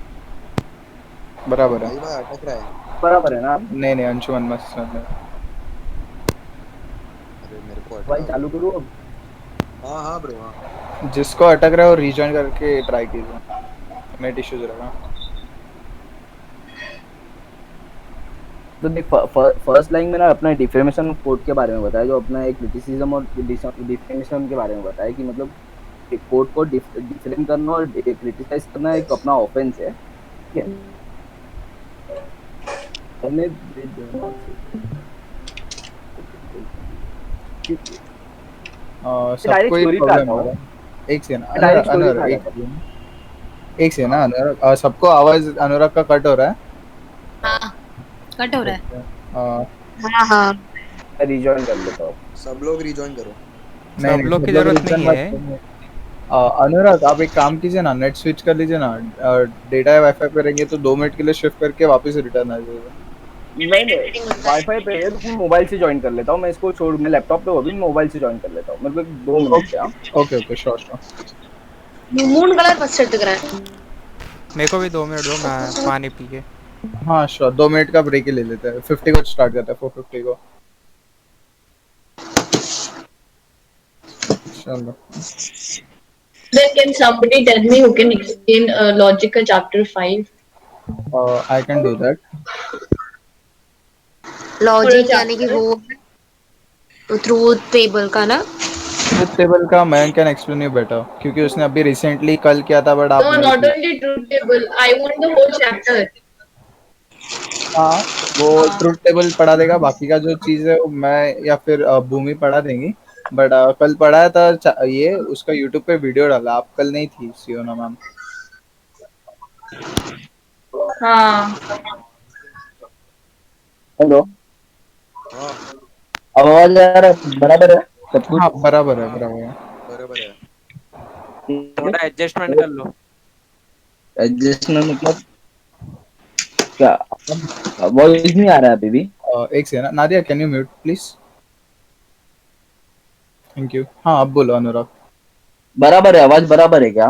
बराबर है। भाई अटक रहा है। बराबर है ना? नहीं अंशुमन मस्त सुन ले। अरे मेरे को अटक भाई चालू करूं अब? हाँ ब्रो हाँ। जिसको अटक रहा है वो रीजॉइन करके ट्राई कीजिए, नेट इश्यूज रहेगा। तो देख फर्स्ट लाइन में ना अपना डिफेमेशन ऑफ कोर्ट के बारे में बताया, जो अपना एक क्रिटिसिज्म और डिफेमेशन के बारे में बताया कि मतलब एक कोर्ट को डिफेम करना और क्रिटिसाइज करना एक अपना ऑफेंस है, ठीक है। सबको ही प्रॉब्लम हो रहा है। एक से ना अनुराग, सबको आवाज अनुराग का कट हो रहा है। हाँ कट हो रहा है। हाँ मैं रिजॉइन कर लेता हूँ। सब लोग रिजॉइन करो। सब लोग की जरूरत नहीं है। अनुराग आप एक काम कीजिए ना, नेट स्विच कर लीजिए ना, डेटा या वाईफाई पे रहेंगे तो 2 मिनट के लिए शिफ्ट करके वापस रिटर्न आ जाइएगा। नहीं वाईफाई पे है तो मैं मोबाइल से ज्वाइन कर लेता हूँ, मैं इसको छोड़, मैं लैपटॉप पे हो भी मोबाइल से ज्वाइन कर लेता हूँ, मतलब 2 मिनट के। हाँ okay okay sure sure. Moon colour first set दिख रहा है। मेरे को भी 2 मिनट दो, मैं पानी पी के। हाँ श्योर, 2 मिनट का ब्रेक ही ले लेते हैं, 50 को स्टार्ट करते हैं, 450 को। चलो Then can somebody tell me who can explain logic chapter 5? I can do that. Logic यानी कि वो ट्रूथ टेबल का ना। ट्रुथ टेबल का मैं कैन एक्सप्लेन यू बेटर, क्योंकि उसने अभी रिसेंटली कल किया था, बट आप No, नहीं not किया। only truth table. I want the whole chapter. हाँ वो ट्रुथ टेबल पढ़ा देगा, बाकी का जो चीज है वो मैं या फिर भूमि पढ़ा देंगी। बट कल पढ़ाया था ये उसका यूट्यूब पे वीडियो डाला, आप कल नहीं थी सियोना मैम। हाँ हेलो, हाँ आवाज आ रहा है? बराबर है सब कुछ? हाँ बराबर है बराबर है। बराबर है। थोड़ा एडजस्टमेंट कर लो। एडजस्टमेंट मतलब क्या? वॉइस नहीं आ रहा है अभी भी? एक second, Nadia can you mute please. Thank you. हाँ अब बोलो अनुराग। बराबर है, आवाज बराबर है क्या?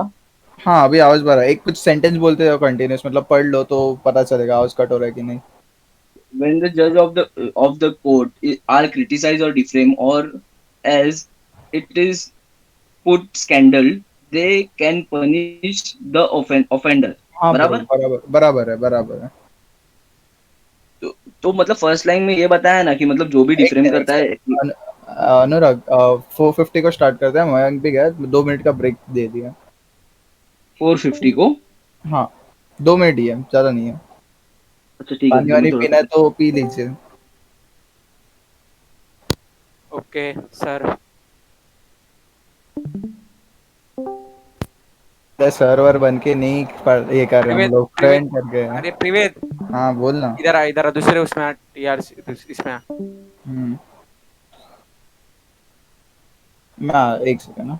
हाँ अभी आवाज बराबर है, एक कुछ सेंटेंस बोलते हो कंटिन्यूस, मतलब पढ़ लो तो पता चलेगा आवाज कट हो रहा है कि नहीं। When the judge of the court are criticized or defamed, or as it is put scandal, they can punish the offender. हाँ बराबर? बराबर बराबर है बराबर है। तो मतलब फर्स्ट लाइन में ये बताया ना कि मतलब जो भी डिफ्रेम करता है। अनुराग 450 को स्टार्ट करते हैं, मयंक भी गया, 2 मिनट का ब्रेक दे दिया। 450 को? हाँ 2 मिनट ही है, ज्यादा नहीं है। अच्छा ठीक है, पानी वानी पीना है तो पी लीजिए। Okay sir. सर्वर बन के नहीं ये कर रहे हम लोग, फ्रेंड करके। अरे प्रिवेद, हाँ बोलना। इधर दूसरे उसमें यार, इसमें मैं एक सेकंड ना।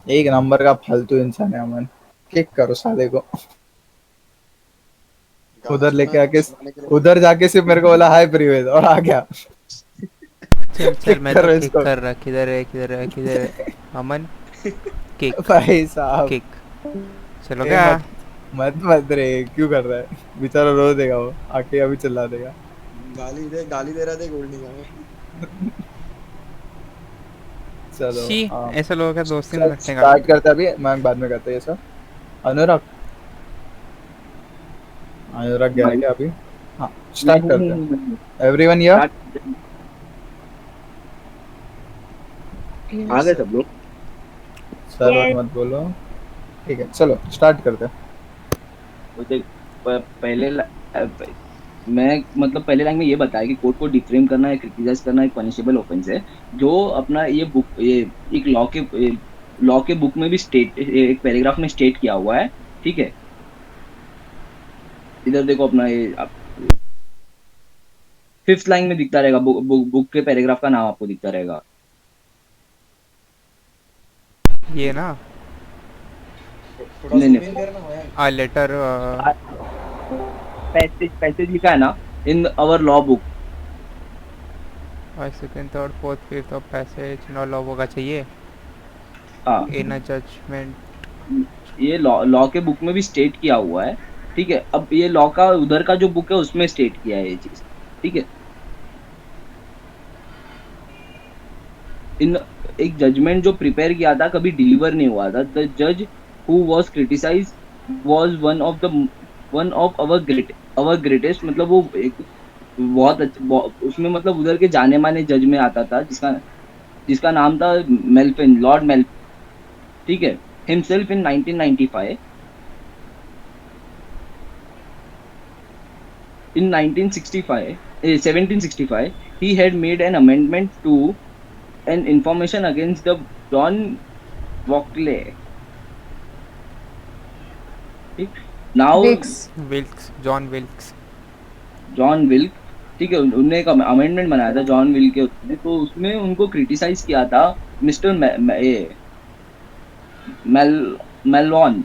एक नंबर का फालतू इंसान है अमन, किक करो साले को। उधर लेके आके उधर जाके सिर्फ मेरे को बोला हाय प्रिवेद और आ गया। चल मैं तो किक कर रहा, किधर है अमन? किक भाई साहब किक। चलो क्या? मत रे, क्यों कर रहा है? बेचारा रो देगा, वो आके अभी चिल्ला देगा। गाली दे रहा था गोल्ड नहीं। चलो ऐसा लोगों का दोस्ती में रखने का। स्टार्ट करते अभी, मैं बाद में करते हैं ये सब। अनुराग गया क्या अभी? हाँ स्टार्ट करते हैं। एवरीवन हियर आ गए सब लोग? सर मत बोलो, ठीक है चलो स्टार्ट करते हैं। तो देख पहले मैं मतलब पहले लाइन में ये बताया कि कोर्ट को डिफ्रेम करना है, क्रिटिसाइज करना एक पनिशेबल ऑफेंस है, जो अपना ये बुक ये एक लॉ के बुक में भी स्टेट एक पैराग्राफ में स्टेट किया हुआ है। ठीक है, इधर देखो अपना ये 5th लाइन में दिखता रहेगा, बुक के पैराग्राफ का नाम आपको दिखता रहेगा। ये ना नहीं लेटर पैसेज लिखा है ना, in our law book. Second third fourth fifth of passage no law होगा चाहिए। हाँ इन अ जजमेंट, ये लॉ के बुक में भी स्टेट किया हुआ है। ठीक है, अब ये लॉ का उधर का जो बुक है उसमें स्टेट किया है ये चीज। ठीक है, इन एक जजमेंट जो प्रिपेयर किया था कभी डिलीवर नहीं हुआ था। द जज who was criticised was one of our greatest, मतलब वो एक उसमें मतलब उधर के जाने माने जज में आता था, जिसका नाम था मेल्फिन, लॉर्ड मेल्फिन, ठीक है। Himself in 1995, in 1765 he had made an amendment to an information against the John Walkley, ठीक। नाउ जॉन विल्क, ठीक है, उन्होंने एक अमेंडमेंट बनाया था जॉन विल्क के उसमें, तो उसमें उनको क्रिटिसाइज किया था मिस्टर मेलवन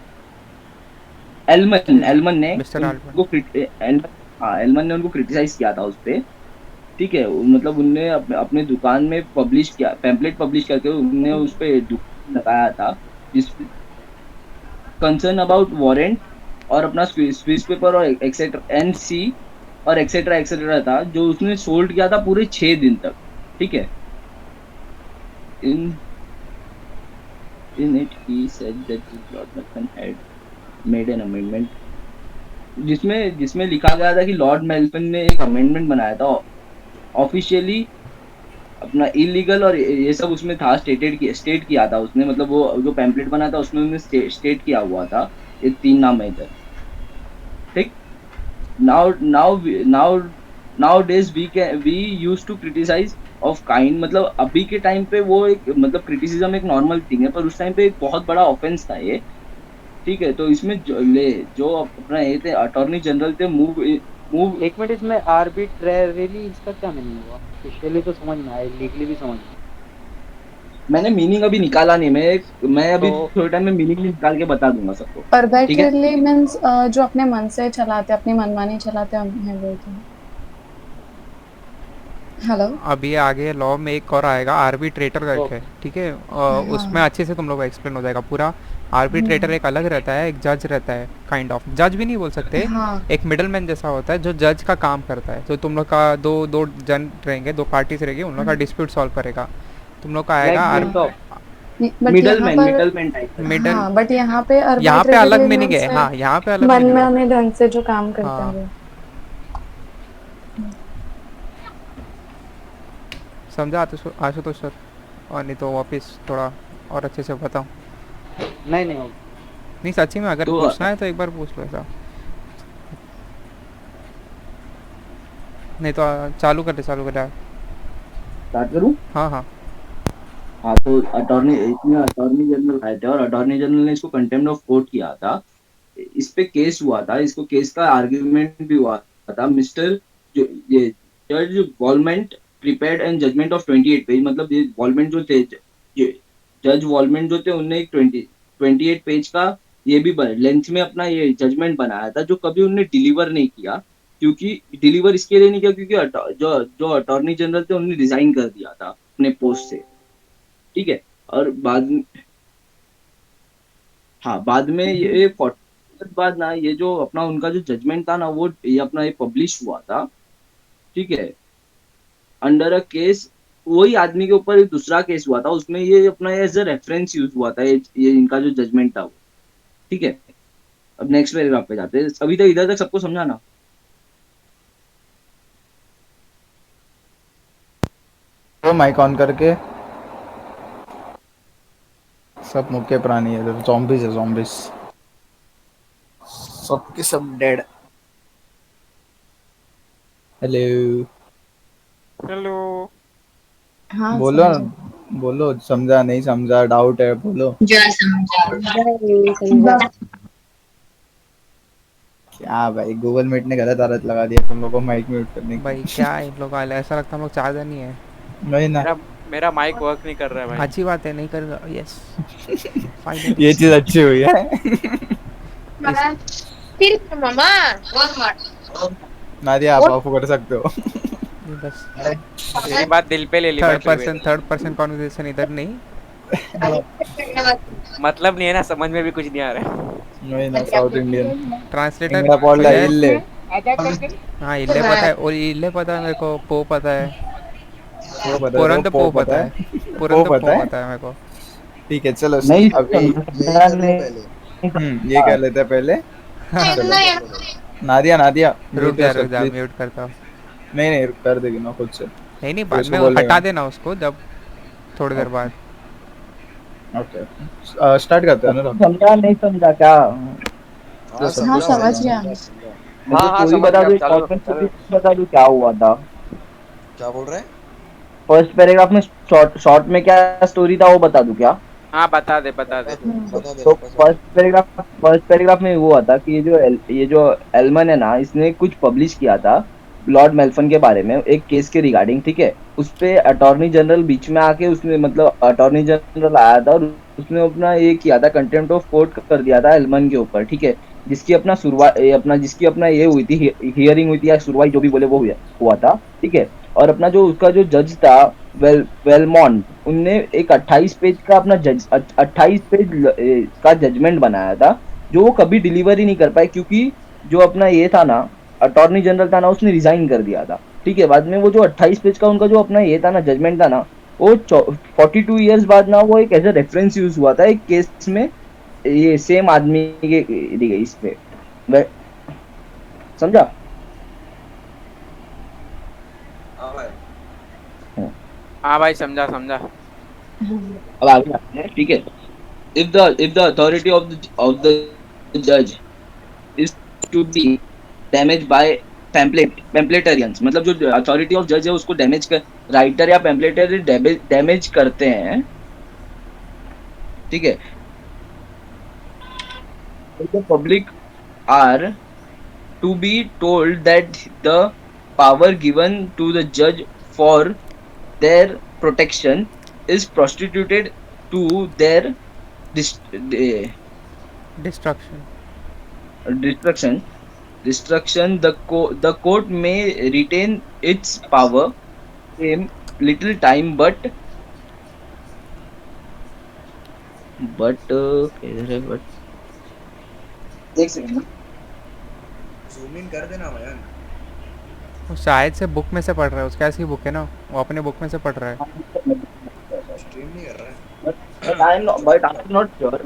एलमन ने उनको एलमन ने उनको क्रिटिसाइज किया था उस पे, ठीक है। मतलब उनने अपने दुकान में पब्लिश किया, पैम्पलेट पब्लिश करके उन्होंने उस पे लगाया था, जिस कंसर्न अबाउट वारंट और अपना स्विस पेपर और एक्सेट्रा एनसी और एक्सेट्रा था, जो उसने सोल्ड किया था पूरे 6 दिन तक, ठीक है। in it he said that Lord Melvin had made an amendment, जिसमें लिखा गया था कि लॉर्ड मेल्फिन ने एक अमेंडमेंट बनाया था ऑफिशियली, अपना इलीगल और ये सब उसमें था, स्टेट किया था उसने, मतलब वो जो पैम्पलेट बना था उसमें उसने स्टेट किया हुआ था ये 3 नाम है इधर, ठीक। Nowadays we used to criticise of kind, मतलब अभी के टाइम पे वो एक मतलब क्रिटिसिज्म एक नॉर्मल थिंग है, पर उस टाइम पे एक बहुत बड़ा ऑफेंस था ये, ठीक है। तो इसमें जो अपना ये थे अटॉर्नी जनरल थे मूव एक मिनट, इसमें आर्बिट्रेरीली इसका क्या मीनिंग हुआ? ऑफिशियली तो समझ में आया, लीगली भी समझ में। मैंने मीनिंग अभी निकाला नहीं, मैं अभी थोड़े टाइम में मीनिंग निकाल के बता दूंगा सबको। आर्बिट्रेरीली मींस जो अपने मन से चलाते, अपनी मनमानी चलाते हैं वो तो। हेलो, अभी आगे लॉ में एक और आएगा आर्बिट्रेटर करके, ठीक है। उसमें अच्छे से तुम लोग को एक्सप्लेन हो जाएगा पूरा। आर्बिट्रेटर एक अलग रहता है, एक जज रहता है, काइंड ऑफ जज भी नहीं बोल सकते, एक मिडलमैन जैसा होता है जो जज का काम करता है। तो तुम लोग का दो जन रहेंगे, 2 पार्टीज रहेंगे, उन लोग का डिस्प्यूट सॉल्व करेगा। तुम लोग का आएगा मिडलमैन टाइप। हाँ, बट यहाँ पे अलग मीनिंग है। हाँ, यहाँ पे अलग मनमाने ढंग से जो काम करता है, समझा आशुतोष सर? और नहीं तो वापस थोड़ा और अच्छे से बताऊं? नहीं सच्ची में अगर तो पूछना है तो एक बार पूछ लो ऐसा, नहीं तो चालू कर दे स्टार्ट करूं? हाँ, तो अटॉर्नी जनरल आए थे और अटॉर्नी जनरल ने इसको कंटेम्प्ट ऑफ कोर्ट किया था। इस पे केस हुआ था, इसको केस का आर्ग्यूमेंट भी हुआ था। मिस्टर ये जज वॉलमेंट prepared and judgment of 28 page, मतलब ये वॉलमेंट जो थे, जज वॉलमेंट जो थे, उनने एक 28 पेज का ये भी लेंथ में अपना ये जजमेंट बनाया था, जो कभी उनने डिलीवर नहीं किया। क्योंकि डिलीवर इसके लिए नहीं किया क्योंकि जो अटॉर्नी जनरल थे उन्होंने रिजाइन कर दिया था अपने पोस्ट से, ठीक है। और बाद में ये 40 बाद ना, ये जो अपना उनका जो जजमेंट था ना, वो ये अपना ये पब्लिश हुआ था, ठीक है, अंडर अ केस। वही आदमी के ऊपर एक दूसरा केस हुआ था, उसमें ये अपना एज अ रेफरेंस यूज हुआ था, ये इनका जो जजमेंट था वो, ठीक है। अब नेक्स्ट पैराग्राफ पे जाते हैं। अभी तक इधर तक सबको समझाना? तो माइक ऑन करके सब मुख्य प्राणी है, तो zombies सबके सब डेड। हेलो, हाँ, बोलो समझा नहीं समझा, डाउट है बोलो। समझा। क्या भाई, गूगल मीट ने गलत आदत लगा दिया तुम लोगों को माइक म्यूट करने की। भाई क्या इन लोग ऐसा लगता है हम लोग 4 जन ही है। नहीं ना, मेरा माइक वर्क नहीं कर रहा है भाई। अच्छी बात है, नहीं करेगा। यस, ये चीज अच्छी हुई है। मामा नादिया, आप ऑफ कर सकते हो। बस मेरी बात दिल पे ले ली। थर्ड पर्सन कन्वर्सेशन इधर नहीं, मतलब नहीं है ना, समझ में भी कुछ नहीं आ रहा है। नहीं ना, साउथ इंडियन ट्रांसलेटर। इल्ले। हाँ, इल्ले पता है, और इल्ले पता है मेरे को, पो पता है, पुरंत पो पता है, पुरंत पो पता है मेरे को। ठीक है, चलो अभी ये कर लेते हैं पहले। नादिया रुक जा, म्यूट करता हूँ। नहीं कर देगी ना खुद से। नहीं फिर बाद उसको में बोल हटा देगा। देना उसको जब थोड़ी देर बाद। ओके स्टार्ट करते हैं ना। समझा नहीं समझा क्या? हाँ समझा समझ भाई, गया। समझा समझा। मतलब हाँ स्टोरी समझ बता गया, दो, अब चलो शॉर्ट में चलो। स्टोरी बता दो क्या हुआ था। क्या बोल रहे हैं? फर्स्ट पैराग्राफ में शॉर्ट में क्या स्टोरी था वो बता दूं क्या? हाँ बता दे बता दे। बता दे तो वापस बता। फर्स्ट पैराग्राफ में वो आता कि ये जो एलमन है ना, इसने कुछ पब्लिश किया था लॉर्ड मेल्फन के बारे में, एक केस के रिगार्डिंग, ठीक है। उस पे अटॉर्नी जनरल बीच में आके उसने, मतलब अटॉर्नी जनरल आया था और उसने अपना ये किया था, कंटेम्प्ट ऑफ कोर्ट कर दिया था एलमन के ऊपर, ठीक है। जिसकी अपना जिसकी अपना ये हुई थी, हियरिंग हुई थी या सुनवाई जो भी बोले वो हुआ था, ठीक है। और अपना जो उसका जो जज था वेलमॉन्ट, उनने एक 28 पेज का अपना 28 पेज का जजमेंट बनाया था, जो वो कभी डिलीवर ही नहीं कर पाए, क्योंकि जो अपना ये था ना, अटॉर्नी जनरल था ना, उसने रिजाइन कर दिया था, ठीक है। बाद में वो जो 28 पेज का उनका जो अपना ये था ना, जजमेंट था ना, वो 42 ईयर्स बाद ना वो एक एज ए रेफरेंस यूज हुआ था एक केस में, ये सेम आदमी के इस पे समझा? हाँ भाई। हाँ भाई समझा समझा। अब आगे आते हैं, ठीक है। if the authority of the judge is to be damaged by pampletarians, मतलब जो अथॉरिटी ऑफ जज है उसको डैमेज कर राइटर या पैम्पलेटरी डैमेज करते हैं, ठीक है। the public are to be told that the power given to the judge for their protection is prostituted to their destruction. destruction. The court may retain its power in little time, but एक second, zoom in कर देना भाई। वो शायद से book में से पढ़ रहा है, उसकी ऐसी बुक है ना, वो अपने बुक में से पढ़ रहा है। स्ट्रीम नहीं कर रहा है। but I'm not sure.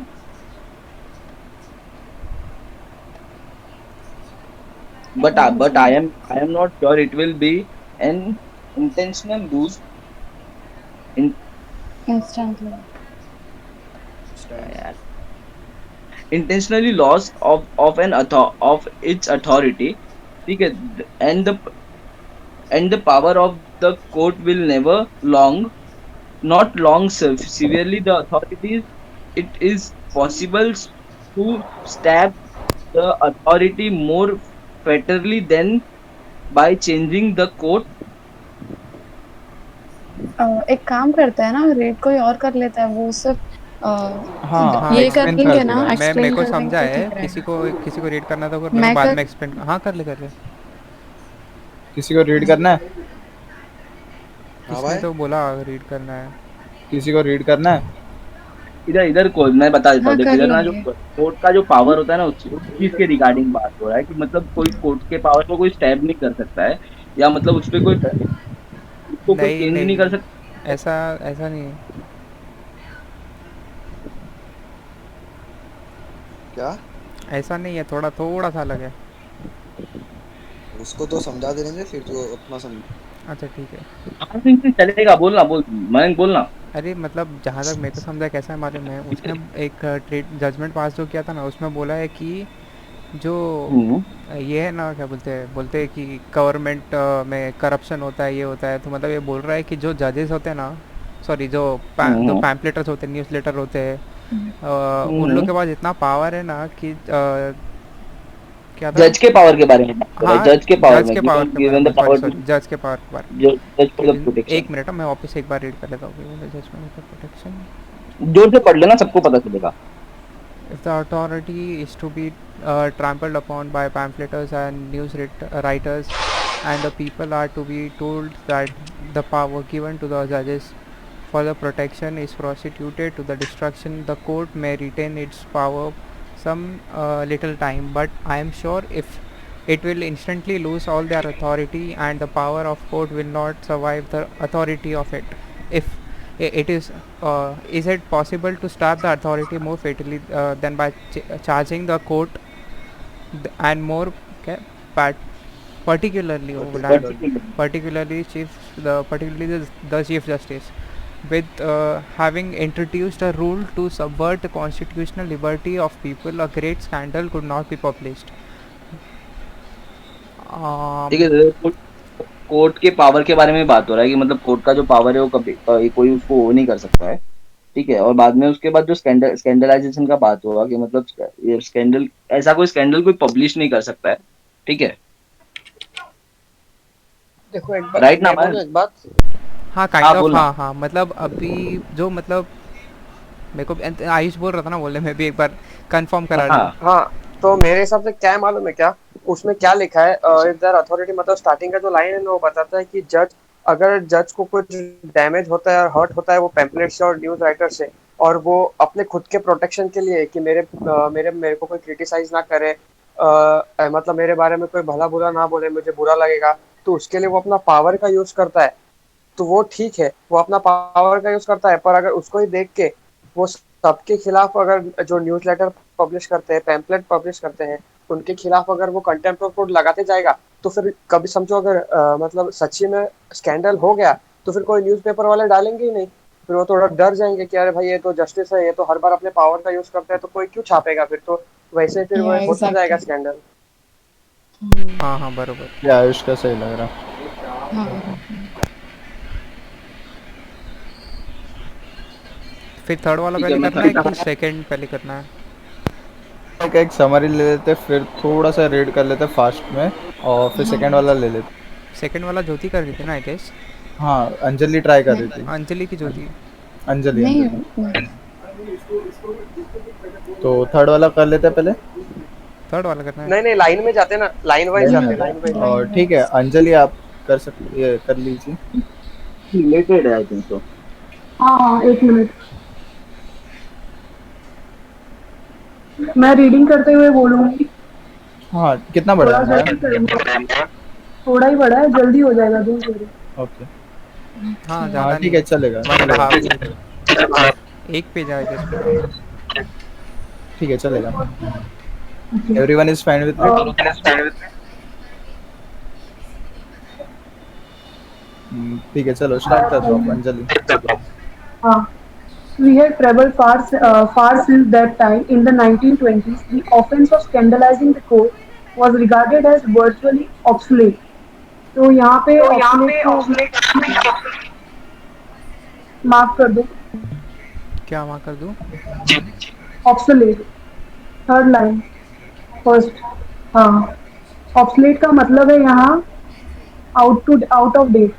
But I am not sure it will be an intentional lose. Instantly. Intentionally loss of its authority, ठीक है। and the power of the court will never not long severely the authorities. It is possible to stab the authority more fatally than by changing the court. एक काम करते हैं ना, read कोई और कर लेता है, वो सिर्फ हाँ ये एक्सप्लेन कर कर देंगे ना, देगा। मैं मेरे एक्सप्लेन को कर समझा देंगे है, तो ठीक किसी को रीड करना था और मैं मैं बाद कर- में एक्सप्लेन। हाँ कर ले किसी को रीड करना है? किसने तो बोला रीड करना है। किसी को रीड करना है? इधर को मैं बता देता हाँ, हूँ, देख कर इधर ना, जो लेंगे। कोर्ट का जो पावर होता है ना, उस चीज के रिगार्डिंग बात हो रहा है कि मतलब कोई कोर्ट के पावर को कोई स्टैब नहीं कर सकता है, या मतलब उस पर कोई उसको कोई चेंज नहीं कर सकता। ऐसा नहीं है। क्या? ऐसा नहीं है, थोड़ा सा अलग है। उसको तो समझा देने दे, फिर तू अपना समझ। अच्छा ठीक है। चलेगा, बोलना मयंक बोलना। अरे मतलब जहाँ तक मेरे को समझा कैसा है मालूम है, उसने एक ट्रेड जजमेंट पास जो किया था ना, उसमें बोला है कि जो ये है ना, क्या बोलते हैं कि गवर्नमेंट में करप्शन होता है, ये होता है। तो मतलब ये बोल रहा है कि जो जजेस होते हैं ना, सॉरी जो पैम्पलेटर्स होते हैं, न्यूज़ लेटर होते हैं, उन लोग के पास इतना पावर है ना कि क्या था, जज के पावर के बारे में, हाँ जज के पावर जज के पावर के बारे में, जज के पावर के बारे में। एक मिनट, मैं वापस एक बार रीड कर लेता हूँ। जजमेंट ऑफ प्रोटेक्शन जोर से पढ़ लेना, सबको पता चलेगा। If the authority is to be trampled upon by pamphleters and news writers, and the people are to be told that the power given to the judges for the protection is prostituted to the destruction, the court may retain its power some little time, but I am sure if it will instantly lose all their authority, and the power of court will not survive the authority of it. If it is it possible to stab the authority more fatally than by charging the court and more particularly particularly the chief justice with having introduced a rule to subvert the constitutional liberty of people, a great scandal could not be published. ठीक है, court के power के बारे में बात हो रहा है कि मतलब कोर्ट का जो पावर है वो कभी कोई उसको वो नहीं कर सकता है, ठीक है। और बाद में उसके बाद जो स्कैंडलाइजेशन का बात होगा कि मतलब ये स्कैंडल, ऐसा कोई स्कैंडल कोई पब्लिश नहीं कर सकता है, ठीक है। देखो एक बात, राइट ना एक बात, हाँ काइंड ऑफ, हाँ मतलब अभी जो मतलब मेरे को आयुष बोल रहा था ना बोलने में भी एक बार कंफर्म करा रहा। हाँ तो मेरे हिसाब से क्या है मालूम है क्या, उसमें क्या लिखा है, इफ देयर अथॉरिटी, मतलब स्टार्टिंग का जो लाइन है ना वो बताता है कि जज, अगर जज को कुछ डैमेज होता है और हर्ट होता है वो पैम्पलेट से और न्यूज राइटर से, और वो अपने खुद के प्रोटेक्शन के लिए कि मेरे को कोई क्रिटिसाइज ना करे, मतलब मेरे बारे में कोई भला बुरा ना बोले, मुझे बुरा लगेगा, तो उसके लिए वो अपना पावर का यूज करता है, तो वो ठीक है, वो अपना पावर का यूज करता है। पर अगर उसको ही देख के वो सबके खिलाफ, अगर जो न्यूज लेटर पब्लिश करते हैं, पैम्पलेट पब्लिश करते हैं, उनके खिलाफ अगर वो कंटेम्प्ट ऑफ कोर्ट लगाते जाएगा, तो फिर कभी समझो अगर मतलब सच्ची में स्कैंडल हो गया तो फिर कोई न्यूज़पेपर वाले डालेंगे ही नहीं, फिर वो थोड़ा डर जाएंगे कि अरे भाई ये तो जस्टिस है, ये तो हर बार अपने पावर का यूज करता है, तो कोई क्यों छापेगा, फिर तो वैसे फिर वो होता जाएगा स्कैंडल। हाँ बरोबर, ये आयुष का सही लग रहा। फिर थर्ड वाला पहले करना है कि सेकंड पहले करना है? एक समरी ले लेते, फिर थोड़ा सा रीड कर लेते फास्ट में, और फिर सेकंड वाला ले लेते। सेकंड वाला ज्योति कर रही थी ना आई गेस। हाँ अंजलि ट्राई कर रही थी। अंजलि की ज्योति, अंजलि तो थर्ड वाला कर लेते पहले। थर्ड वाला करना है? नहीं लाइन में जाते ना, लाइन वाइज जाते, लाइन वाइज। और ठीक है अंजलि आप कर सकते, ये कर लीजिए। रिलेटेड है आई थिंक तो। हाँ एक मिनट, मैं रीडिंग करते हुए बोलूंगी। हाँ कितना बड़ा है? थोड़ा ही बड़ा है, जल्दी हो जाएगा, दूर ओके हाँ ठीक है चलेगा। एक पेज आएगा, ठीक है चलेगा। एवरीवन इज फाइन विद ठीक है चलो स्टार्ट कर दो अंजलि। हाँ, we had traveled far since that time. In the 1920s, the offense of scandalizing the court was regarded as virtually obsolete. तो यहाँ पे मार्क कर दो। क्या मार्क कर दूँ? obsolete, third line first. हाँ, obsolete का मतलब है यहाँ out of date,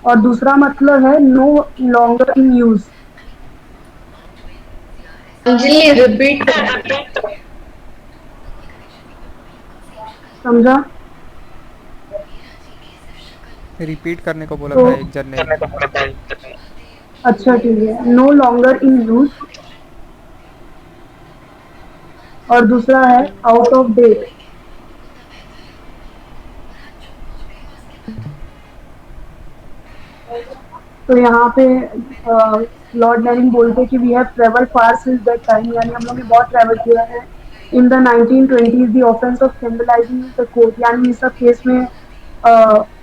और दूसरा मतलब है no longer in use। Anjali repeat, समझा? रिपीट करने को बोला था एक जन ने। अच्छा ठीक है, no longer in use, और दूसरा है out of date। तो यहाँ पे लॉर्ड नेरिंग बोलते हैं कि we have travel far since that time, यानी हम लोग ने बहुत ट्रैवल किया है। In the 1920s the offence of scandalising the court, यानी इस सब केस में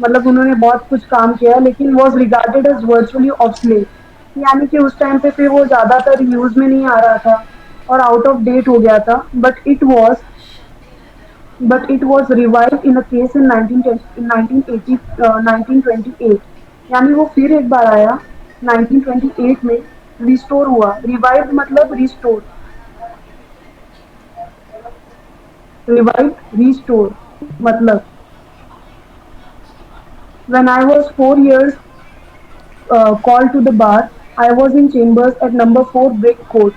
मतलब उन्होंने बहुत कुछ काम किया, लेकिन was regarded as virtually obsolete, यानी कि उस टाइम पे फिर वो ज़्यादातर यूज में नहीं आ रहा था और आउट ऑफ डेट हो गया था। But it was revived in a case in 1928, यानी वो फिर एक बार आया 1928 में, रिस्टोर हुआ। रिवाइव मतलब रिस्टोर, मतलब when I was 4 years called to the bar, I was in chambers at number 4 Brick Court.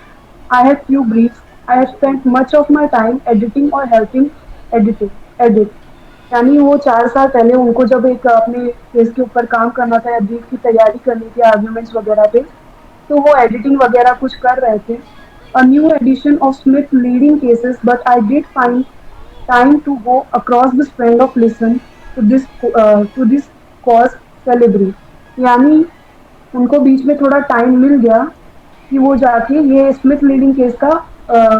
I had few briefs. I had spent much of my time editing or helping edit. यानी वो 4 साल पहले उनको जब एक अपने case के ऊपर काम करना था या ब्रीफ की तैयारी करनी थी आर्ग्यूमेंट्स वगैरह पे, तो वो एडिटिंग वगैरह कुछ कर रहे थे। A new edition of Smith's leading cases, but I did find time to go across the strand of listen to this cause celebre, यानी उनको बीच में थोड़ा टाइम मिल गया कि वो जाके ये स्मिथ लीडिंग केस का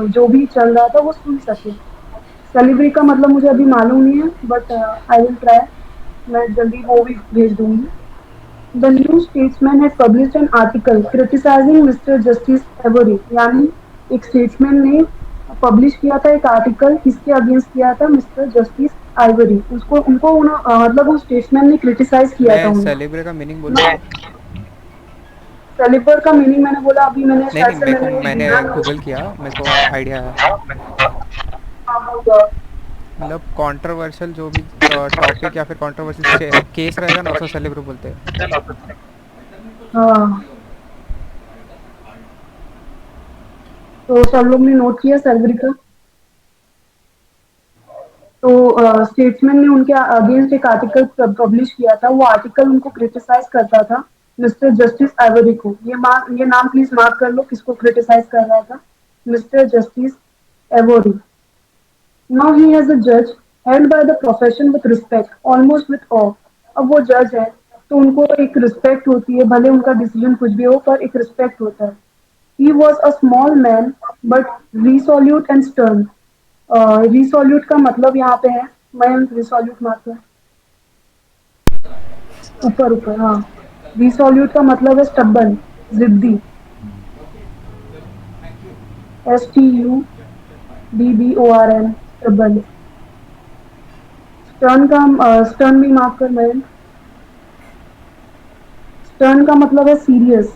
जो भी चल रहा था वो सुन सके। सेलिब्री का मतलब मुझे अभी मालूम नहीं है, बट आई विल ट्राई। मैं जल्दी वो भी भेज दूंगी। The New Statesman has published an article criticising mister justice Avory, यानी एक स्टेट्समैन ने पब्लिश किया था एक आर्टिकल, किसके अगेंस्ट किया था? Mister justice Ivory. उसको उनको मतलब उस स्टेट्समैन ने क्रिटिसाइज किया था मैं उन्हें। सेलिब्रे का मीनिंग बोलूँ? सेलिबर का मीनिंग मैंने बोला अभी, मैंने नहीं शायद नहीं, से मेरे को मैंने मैंने ढूंढा गूगल नहीं। किया, मेरे को आइडिया है। मतलब कंट्रोवर्शियल जो भी टॉपिक या फिर कंट्रोवर्शियल केस रहेगा ना, उसको सेलिब्रे बोलते हैं। हाँ, तो सब लोग ने नोट किया सेलिब्री का। तो स्टेट्समैन ने उनके अगेंस्ट एक आर्टिकल पब्लिश किया था। वो आर्टिकल उनको क्रिटिसाइज करता था, मिस्टर जस्टिस आइवरी को। ये नाम प्लीज मार्क कर लो, किसको क्रिटिसाइज कर रहा था? Mister justice Avory. Now he as a जज held by the profession with respect, almost with awe. अब वो जज है तो उनको एक रिस्पेक्ट होती है, भले उनका डिसीजन कुछ भी हो, पर एक रिस्पेक्ट होता है। He was a small man but resolute and stern. Resolute का मतलब यहाँ पे है, मैं रिसोल्यूट मार्क है ऊपर ऊपर, हाँ। रिसोल्यूट का मतलब है स्टबन, जिद्दी। STUBBORN, stubborn. स्टर्न का स्टर्न भी मार्क कर मैं। स्टर्न का मतलब है सीरियस।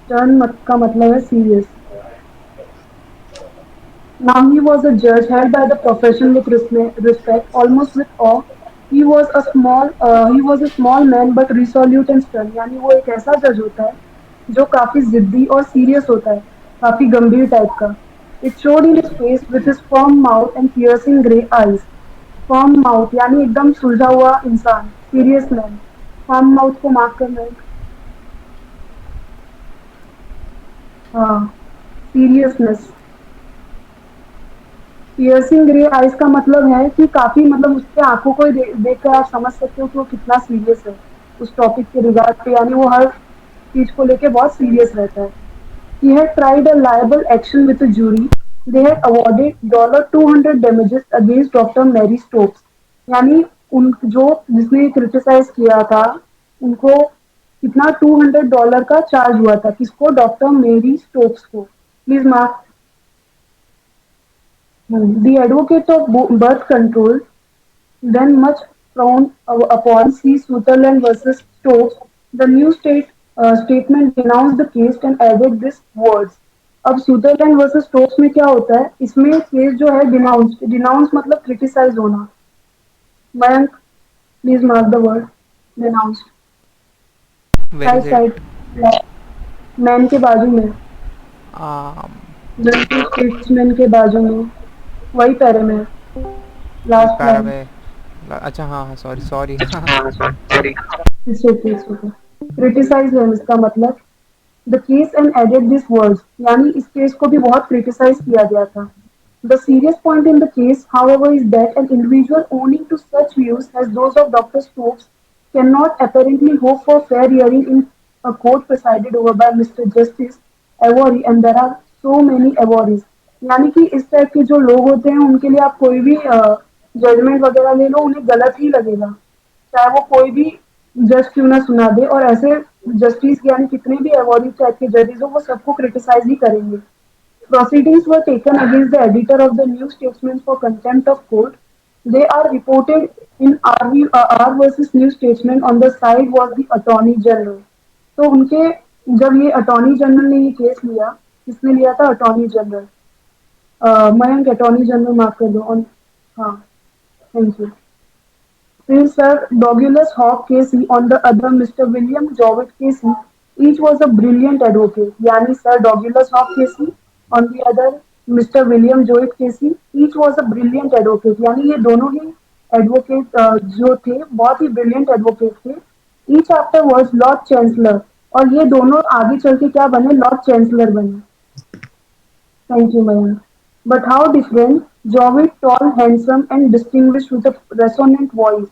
स्टर्न का मतलब है serious. Now he was a judge held by the profession with respect, almost with awe. He was a small man but resolute and stern. यानी वो एक ऐसा जज होता है जो काफी जिद्दी और सीरियस होता है, काफी गंभीर टाइप का। It showed in his face with his firm mouth and piercing grey eyes. Firm mouth यानी एकदम सुलझा हुआ इंसान, सीरियस मैन। Firm mouth को मार्क करना है। हाँ, सीरियसनेस। पियर्सिंग ग्रे आइज का मतलब है कि काफी, मतलब उसके आंखों को ही देखकर आप समझ सकते हो कि वो कितना सीरियस है उस टॉपिक के रिगार्ड पे, यानी वो हर चीज को लेके बहुत सीरियस रहता है। He had tried a libel action with a jury. They had awarded $200 damages against doctor Marie Stokes. यानी उन जो जिसने क्रिटिसाइज किया था उनको कितना $200 का चार्ज हुआ था, किसको? डॉक्टर मेरी स्टोक्स को। Please mark. The advocate of birth control, then much frowned upon, see Sutherland versus Stokes. The new statement denounced the case and added this words. अब सुदरलैंड वर्सेस स्टोक्स में क्या होता है? इसमें केस जो है डिनाउंस, डिनाउंस मतलब criticise होना। Mayank, please mark the word denounce. Very right side, man के बाजू में, स्टेट्समैन के बाजू में, वही पैरे में, लास्ट पैरा लाइन। में। अच्छा हाँ हाँ, sorry sorry. It's okay, it's okay. Criticize है इसका मतलब। The case and added these words, यानी इस केस को भी बहुत क्रिटिसाइज किया गया था। The serious point in the case, however, is that an individual owning to such views as those of Dr. Stokes cannot apparently hope for fair hearing in a court presided over by Mr. Justice Avery, and there are so many Averys। यानी कि इस type के जो लोग होते हैं उनके लिए आप कोई भी जजमेंट वगैरह ले लो, उन्हें गलत ही लगेगा, चाहे वो कोई भी जज क्यों ना सुना दे। और ऐसे जस्टिस यानी कितने भी अवॉर्डी टाइप के जजेस हो, वो सबको क्रिटिसाइज ही करेंगे। Proceedings were taken against the editor of the New Statesman for contempt of court. They are reported in R versus New Statesman. On the side was the Attorney General. तो उनके जब ये अटॉर्नी जनरल ने ये case लिया, किसने लिया था? Attorney general. Mayank, attorney general mark कर दो ऑन। हाँ, thank you. Then Sir Douglas Hawke Casey, on the other Mr. William Jowett Casey, each was a brilliant advocate. यानी Sir Douglas Hawke Casey, on the other Mr. William Jowett Casey, each was a brilliant advocate. यानी ये दोनों ही advocate जो थे बहुत ही brilliant advocate थे। Each afterwards Lord chancellor, और ये दोनों आगे चल के क्या बने? लॉर्ड चांसलर बने। Thank you, Mayank. But how different? Jovit, tall, handsome, and distinguished with a resonant voice.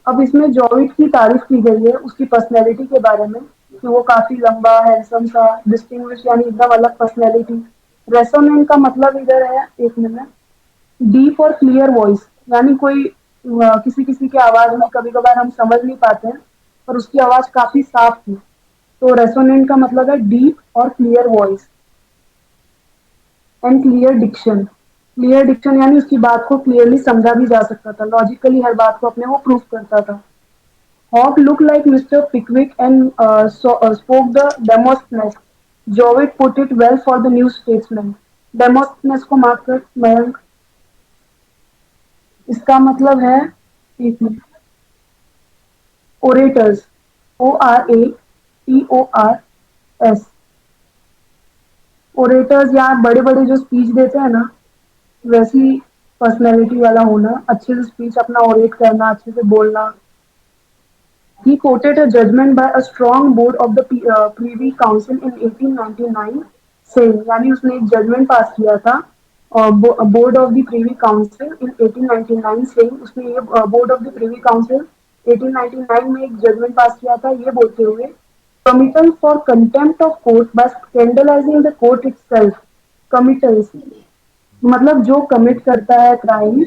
अब इसमें जॉविट की तारीफ की गई है उसकी पर्सनैलिटी के बारे में कि वो काफी लंबा, हैंडसम था, डिस्टिंग्विश यानी एकदम अलग पर्सनैलिटी, रेसोनेंट का मतलब इधर है, एक मिनट, डीप और क्लियर वॉइस, यानी कोई किसी किसी की आवाज में कभी कभार हम समझ नहीं पाते हैं पर उसकी आवाज काफी साफ थी, तो रेसोनेंट का मतलब है डीप और clear voice. And clear diction यानी उसकी बात को क्लियरली समझा भी जा सकता था, लॉजिकली हर बात को अपने वो प्रूफ करता था। Hawk look like Mister Pickwick and spoke the Demosthenes. Jowitt put it well for the New Statesman. Demosthenes को मार्क कर मयंक। इसका मतलब है, एक मिनट, ओरेटर्स, ORATORS। ओरेटर्स यहाँ बड़े बड़े जो स्पीच देते हैं ना, वैसी पर्सनैलिटी वाला होना, अच्छे से स्पीच अपना ओरेट करना, अच्छे से बोलना। He quoted a judgment by a strong board of the Privy Council in 1899, saying, यानी उसने एक जजमेंट पास किया था board of the Privi council in 1899, saying, उसने ये board of the Privi council 1899 में एक जजमेंट पास किया था ये बोलते हुए, committal for contempt of court by scandalising the court itself. Committals मतलब जो कमिट करता है crime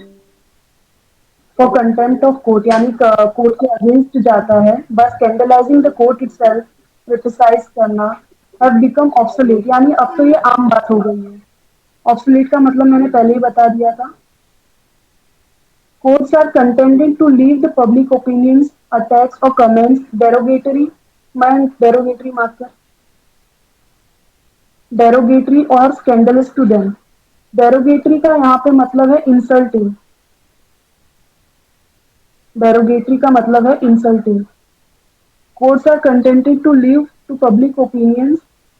for contempt of court, यानी कोर्ट के अगेंस्ट जाता है, बस scandalising the court itself, criticise करना, हैव बिकम ऑब्सोलीट, यानी अब तो ये आम बात हो गई है। ऑब्सोलीट का मतलब मैंने पहले ही बता दिया था। Courts are contended to leave the public opinions, attacks और कमेंट्स डेरोगेटरी, मैं डेरोगेटरी मार्क कर, डेरोगेटरी और स्कैंडलस टू देम। डेरोगेटरी का यहाँ पे मतलब है इंसल्टिंग, डेरोगेटरी का मतलब है insulting. Courts are contented to leave to public opinions,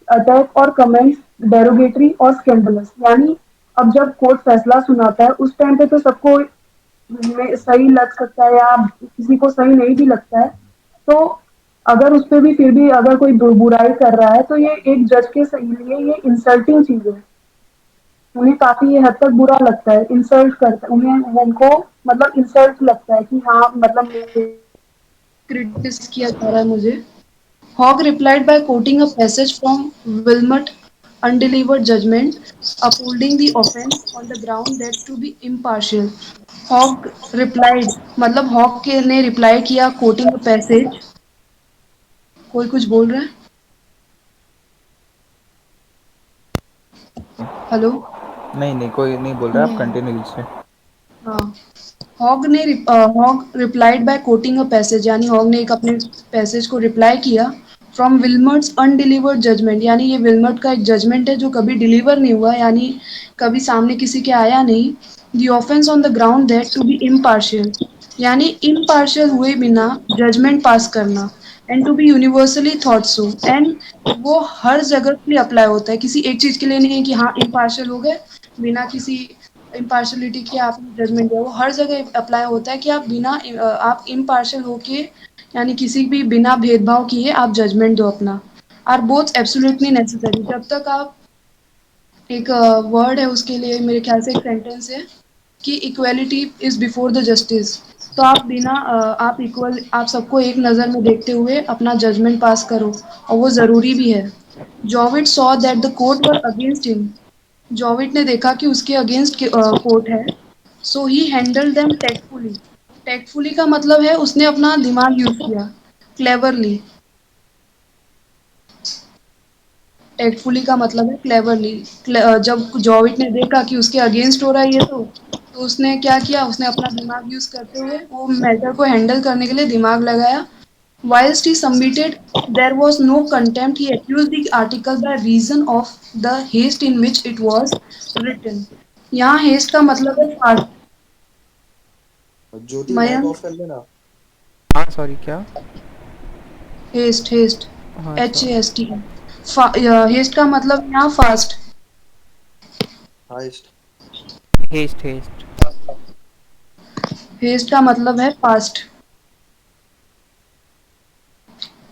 attack और कमेंट्स डेरोगेटरी और स्कैंडलस, यानी अब जब कोर्ट फैसला सुनाता है उस टाइम पे तो सबको सही लग सकता है या किसी को सही नहीं भी लगता है, तो अगर उस पर भी फिर भी अगर कोई बुराई कर रहा है तो ये एक जज के लिए ये इंसल्टिंग चीज है, उन्हें काफी ये हद तक बुरा लगता है, इंसल्ट करता है उन्हें, उनको मतलब इंसल्ट लगता है कि हाँ मतलब क्रिटिस किया जा रहा है मुझे। Hogg replied by quoting a passage from Wilmot undelivered judgment, upholding the offense on the ground that to be impartial. Hogg replied मतलब हॉग के ने रिप्लाई किया कोटिंग अ पैसेज। कोई कुछ बोल रहा है? हेलो? नहीं नहीं कोई नहीं बोल रहा, आप कंटिन्यू कीजिए। हाँ, Hogg replied by quoting a passage, यानी हॉग ने एक अपने पैसेज को रिप्लाई किया फ्रॉम विल्मर्ट्स अनडिलीवर्ड जजमेंट, यानी ये विल्मर्ट का एक जजमेंट है जो कभी डिलीवर नहीं हुआ, यानी कभी सामने किसी के आया नहीं। The offence on the ground that to be impartial, यानी इम्पार्शियल हुए बिना जजमेंट पास करना, and to be universally thought so, एंड वो हर जगह के लिए अप्लाई होता है, किसी एक चीज के लिए नहीं है कि हाँ इम्पार्शियल हो गए बिना किसी इम्पार्शलिटी की आपने जजमेंट दिया, वो हर जगह अप्लाई होता है कि आप बिना आप इम्पार्शल होके यानी किसी भी बिना भेदभाव किए आप जजमेंट दो अपना। आर बोथ एब्सोल्युटली नेसेसरी, जब तक आप एक वर्ड है उसके लिए मेरे ख्याल से एक सेंटेंस है कि equality is before the justice, तो आप बिना आप इक्वल आप सबको एक नज़र में देखते हुए अपना जजमेंट पास करो और वो ज़रूरी भी है। Jowitt saw that the court were against him, Jowitt ने देखा कि उसके अगेंस्ट कोर्ट है, so he handle them tactfully. Tactfully का मतलब है उसने अपना दिमाग यूज किया, क्लेवरली। टेक्टफुली का मतलब है क्लेवरली। जब जॉविट ने देखा कि उसके अगेंस्ट हो रहा है ये तो उसने क्या किया, उसने अपना दिमाग यूज करते हुए वो मैटर को हैंडल करने के लिए दिमाग लगाया। Whilst he submitted, there was no contempt. He accused the article by reason of the haste in which it was written. यहाँ haste का मतलब है fast. Jyoti mike Mayank off कर लेना। हाँ सॉरी क्या? haste हाँ HAST haste का मतलब यहाँ fast. हाइस्ट हेस्ट haste का मतलब है fast.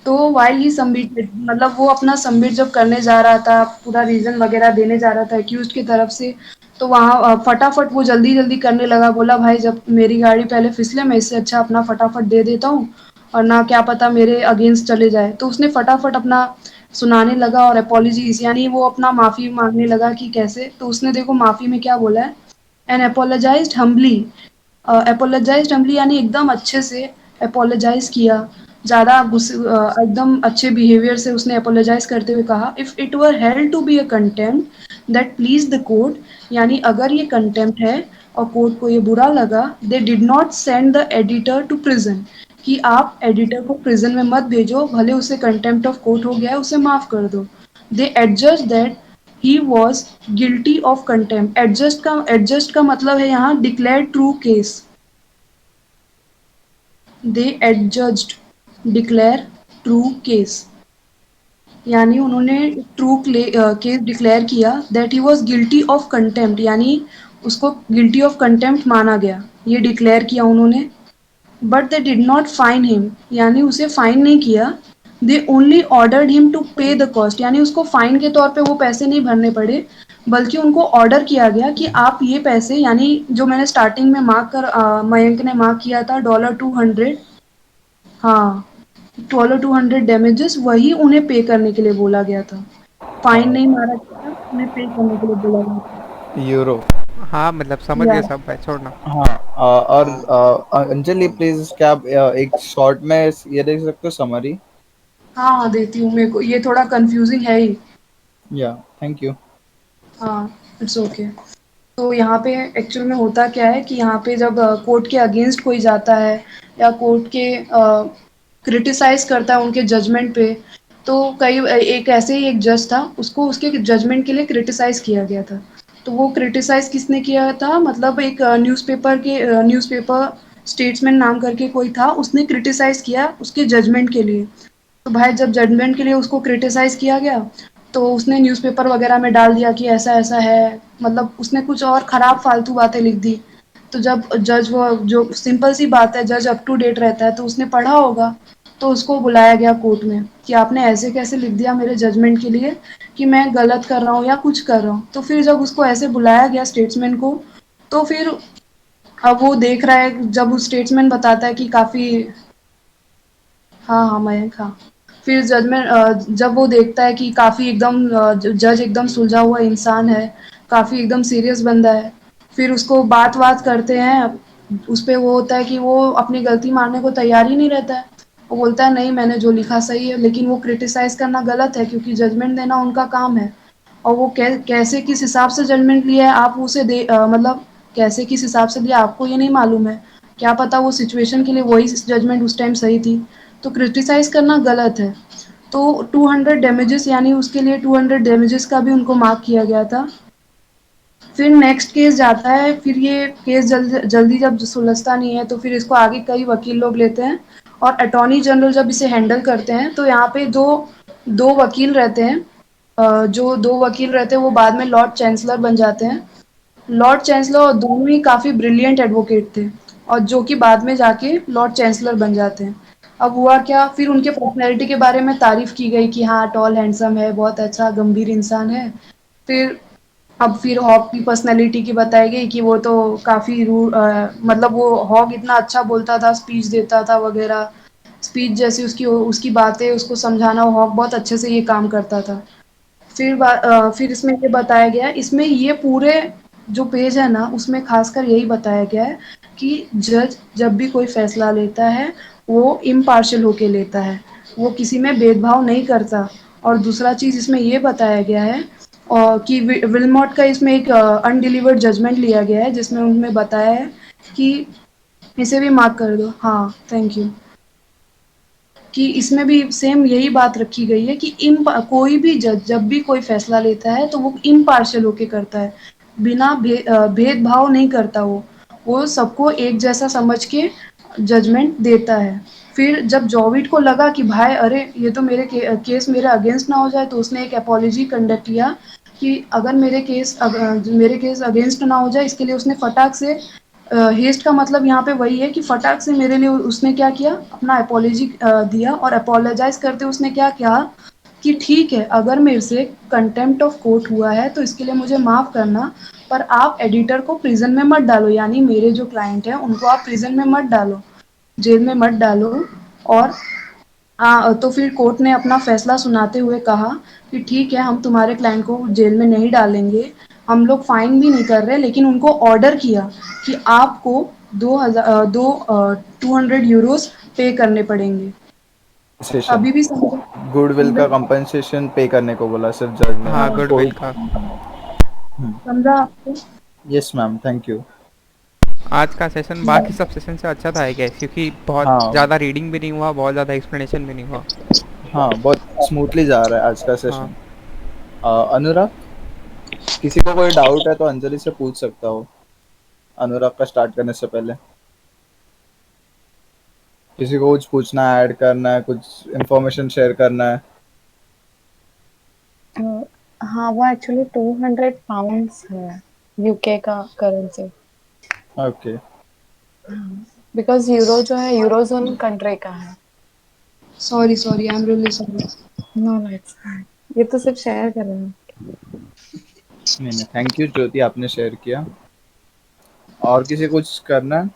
तो वाइल ही सबमिटेड मतलब वो अपना सबमिट जब करने जा रहा था, पूरा रीजन वगैरह देने जा रहा था एक्यूज की तरफ से, तो वहाँ फटाफट वो जल्दी जल्दी करने लगा, बोला भाई जब मेरी गाड़ी पहले फिसले मैं इससे अच्छा अपना फटाफट दे देता हूँ और ना क्या पता मेरे अगेंस्ट चले जाए, तो उसने फटाफट अपना सुनाने लगा और अपोलॉजीज यानी वो अपना माफ़ी मांगने लगा कि कैसे, तो उसने देखो माफ़ी में क्या बोला है, and apologised humbly. Apologised humbly यानी एकदम अच्छे से अपोलोजाइज किया, ज़्यादा एकदम अच्छे बिहेवियर से उसने अपोलोजाइज करते हुए कहा, if it were held to be a contempt that please the court, यानी अगर ये कंटेम्प्ट है और कोर्ट को ये बुरा लगा, they did not send the editor to prison, कि आप एडिटर को प्रिजन में मत भेजो, भले उसे कंटेम्प्ट ऑफ कोर्ट हो गया है उसे माफ कर दो। They adjust that he was guilty of contempt. Adjust का मतलब है यहाँ declare true case. They adjust declare true case, यानी उन्होंने ट्रू केस डिक्लेयर किया that he was guilty of contempt, यानी उसको गिल्टी ऑफ कंटेम्प्ट माना गया, ये डिक्लेयर किया उन्होंने। But they did not fine him, यानी उसे फाइन नहीं किया। They only ordered him to pay the cost, यानी उसको फाइन के तौर पे वो पैसे नहीं भरने पड़े, बल्कि उनको ऑर्डर किया गया कि आप ये पैसे, यानी जो मैंने स्टार्टिंग में मयंक ने मार्क किया था $200, हाँ $200 डैमेजेस, वही उन्हें पे करने के लिए बोला गया था। फाइन नहीं मारा गया, उन्हें पे करने के लिए बोला गया था। यूरो। हाँ मतलब समझ या गए सब भाई, छोड़ना। हाँ और अंजलि प्लीज क्या आप एक शॉर्ट में ये देख सकते हो समरी? हाँ हाँ देती हूँ, मेरे को ये थोड़ा कंफ्यूजिंग है ही। या थैंक यू। हाँ इट्स ओके। तो यहाँ पे एक्चुअल में होता क्या है कि यहाँ पे जब कोर्ट के अगेंस्ट कोई जाता है या कोर्ट के क्रिटिसाइज करता है उनके जजमेंट पे, तो कई एक ऐसे ही एक जज था, उसको उसके जजमेंट के लिए क्रिटिसाइज किया गया था। तो वो क्रिटिसाइज किसने किया था, मतलब एक न्यूज़पेपर स्टेट्समैन नाम करके कोई था, उसने क्रिटिसाइज किया उसके जजमेंट के लिए। तो भाई जब जजमेंट के लिए उसको क्रिटिसाइज किया गया, तो उसने न्यूज़पेपर वगैरह में डाल दिया कि ऐसा ऐसा है, मतलब उसने कुछ और ख़राब फालतू बातें लिख दी। तो जब जज, वो जो सिंपल सी बात है, जज अप टू डेट रहता है तो उसने पढ़ा होगा, तो उसको बुलाया गया कोर्ट में कि आपने ऐसे कैसे लिख दिया मेरे जजमेंट के लिए कि मैं गलत कर रहा हूँ या कुछ कर रहा हूँ। तो फिर जब उसको ऐसे बुलाया गया स्टेट्समैन को, तो फिर अब वो देख रहा है, जब उस स्टेट्समैन बताता है कि काफ़ी, हाँ हाँ मयंक, हाँ। फिर जब वो देखता है कि काफ़ी एकदम जज एकदम सुलझा हुआ इंसान है, काफ़ी एकदम सीरियस बंदा है, फिर उसको बात करते हैं, उस पे वो होता है कि वो अपनी गलती मानने को तैयार ही नहीं रहता है। वो बोलता है नहीं मैंने जो लिखा सही है, लेकिन वो क्रिटिसाइज करना गलत है क्योंकि जजमेंट देना उनका काम है। और वो कैसे किस हिसाब से जजमेंट लिया है आप उसे मतलब कैसे किस हिसाब से लिया आपको ये नहीं मालूम है, क्या पता वो सिचुएशन के लिए वही जजमेंट उस टाइम सही थी। तो क्रिटिसाइज करना गलत है। तो 200 डैमेजेस, यानी उसके लिए 200 डैमेजेस का भी उनको मार्क किया गया था। फिर नेक्स्ट केस जाता है, फिर ये केस जल्दी जब सुलझता नहीं है, तो फिर इसको आगे कई वकील लोग लेते हैं और अटॉर्नी जनरल जब इसे हैंडल करते हैं, तो यहाँ पे दो वकील रहते हैं, जो दो वकील रहते हैं वो बाद में लॉर्ड चांसलर बन जाते हैं। लॉर्ड चांसलर और दोनों ही काफ़ी ब्रिलियंट एडवोकेट थे, और जो कि बाद में जाके लॉर्ड चांसलर बन जाते हैं। अब हुआ क्या, फिर उनके पर्सनैलिटी के बारे में तारीफ की गई कि हाँ टॉल हैंडसम है, बहुत अच्छा गंभीर इंसान है। फिर फिर हॉक की पर्सनैलिटी की बताई गई कि वो तो काफ़ी मतलब वो हॉक इतना अच्छा बोलता था, स्पीच देता था वगैरह, स्पीच जैसी उसकी उसकी बातें उसको समझाना, वो हॉक बहुत अच्छे से ये काम करता था। फिर इसमें ये बताया गया है, इसमें ये पूरे जो पेज है ना उसमें खासकर यही बताया गया है कि जज जब भी कोई फैसला लेता है वो इम्पार्शियल होके लेता है, वो किसी में भेदभाव नहीं करता। और दूसरा चीज़ इसमें ये बताया गया है कि विलमॉट का इसमें एक अनडिलीवर्ड जजमेंट लिया गया है, जिसमें उन्होंने बताया है कि इसे भी मार्क कर दो, हाँ थैंक यू, कि इसमें भी सेम यही बात रखी गई है कि कोई भी जज जब भी कोई फैसला लेता है तो वो इम्पार्शियल होके करता है, बिना भेदभाव नहीं करता, वो सबको एक जैसा समझ के जजमेंट देता है। फिर जब जॉविट को लगा कि भाई अरे ये तो केस मेरे अगेंस्ट ना हो जाए, तो उसने एक अपॉलजी कंडक्ट किया कि अगर मेरे केस अगेंस्ट ना हो जाए, इसके लिए उसने फटाक से हेस्ट का मतलब यहाँ पे वही है कि फटाक से मेरे लिए उसने क्या किया, अपना अपॉलजी दिया, और अपोलोजाइज करते उसने क्या किया कि ठीक है अगर मेरे से कंटेम्प्ट ऑफ कोर्ट हुआ है तो इसके लिए मुझे माफ़ करना, पर आप एडिटर को प्रिजन में मत डालो, यानी मेरे जो क्लाइंट हैं उनको आप प्रिजन में मत डालो, जेल में मत डालो, और तो फिर कोर्ट ने अपना फैसला सुनाते हुए कहा कि ठीक है, हम तुम्हारे क्लाइंट को जेल में नहीं डालेंगे, हम लोग फाइन भी नहीं कर रहे, लेकिन उनको ऑर्डर किया कि आपको 200 यूरोस पे करने पड़ेंगे। अभी भी समझा गुडविल का कंपनसेशन पे करने को बोला सिर्फ जज ने। हाँ गुडविल का। समझा आपको? Yes ma'am, thank you. आज का सेशन बाकी सब सेशन से अच्छा था आई गेस, क्योंकि बहुत हाँ। ज़्यादा रीडिंग भी नहीं हुआ, बहुत ज़्यादा एक्सप्लेनेशन भी नहीं हुआ। हाँ, बहुत स्मूथली जा रहा है आज का सेशन। अनुराग, किसी को कोई डाउट है तो अंजलि से पूछ सकता हो अनुराग का स्टार्ट करने से पहले। किसी को कुछ पूछना है, ऐड करना है, कुछ इंफॉर्मेशन शेयर करना है? हाँ, वो एक्चुअली 200 पाउंड्स है यूके का करेंसी। ओके। बिकॉज यूरो जो है यूरोजोन कंट्री का है। Sorry I am really sorry. No it's fine, ये तो सिर्फ शेयर कर रहे हैं। नहीं, थैंक यू ज्योति, आपने शेयर किया। और किसी कुछ करना है?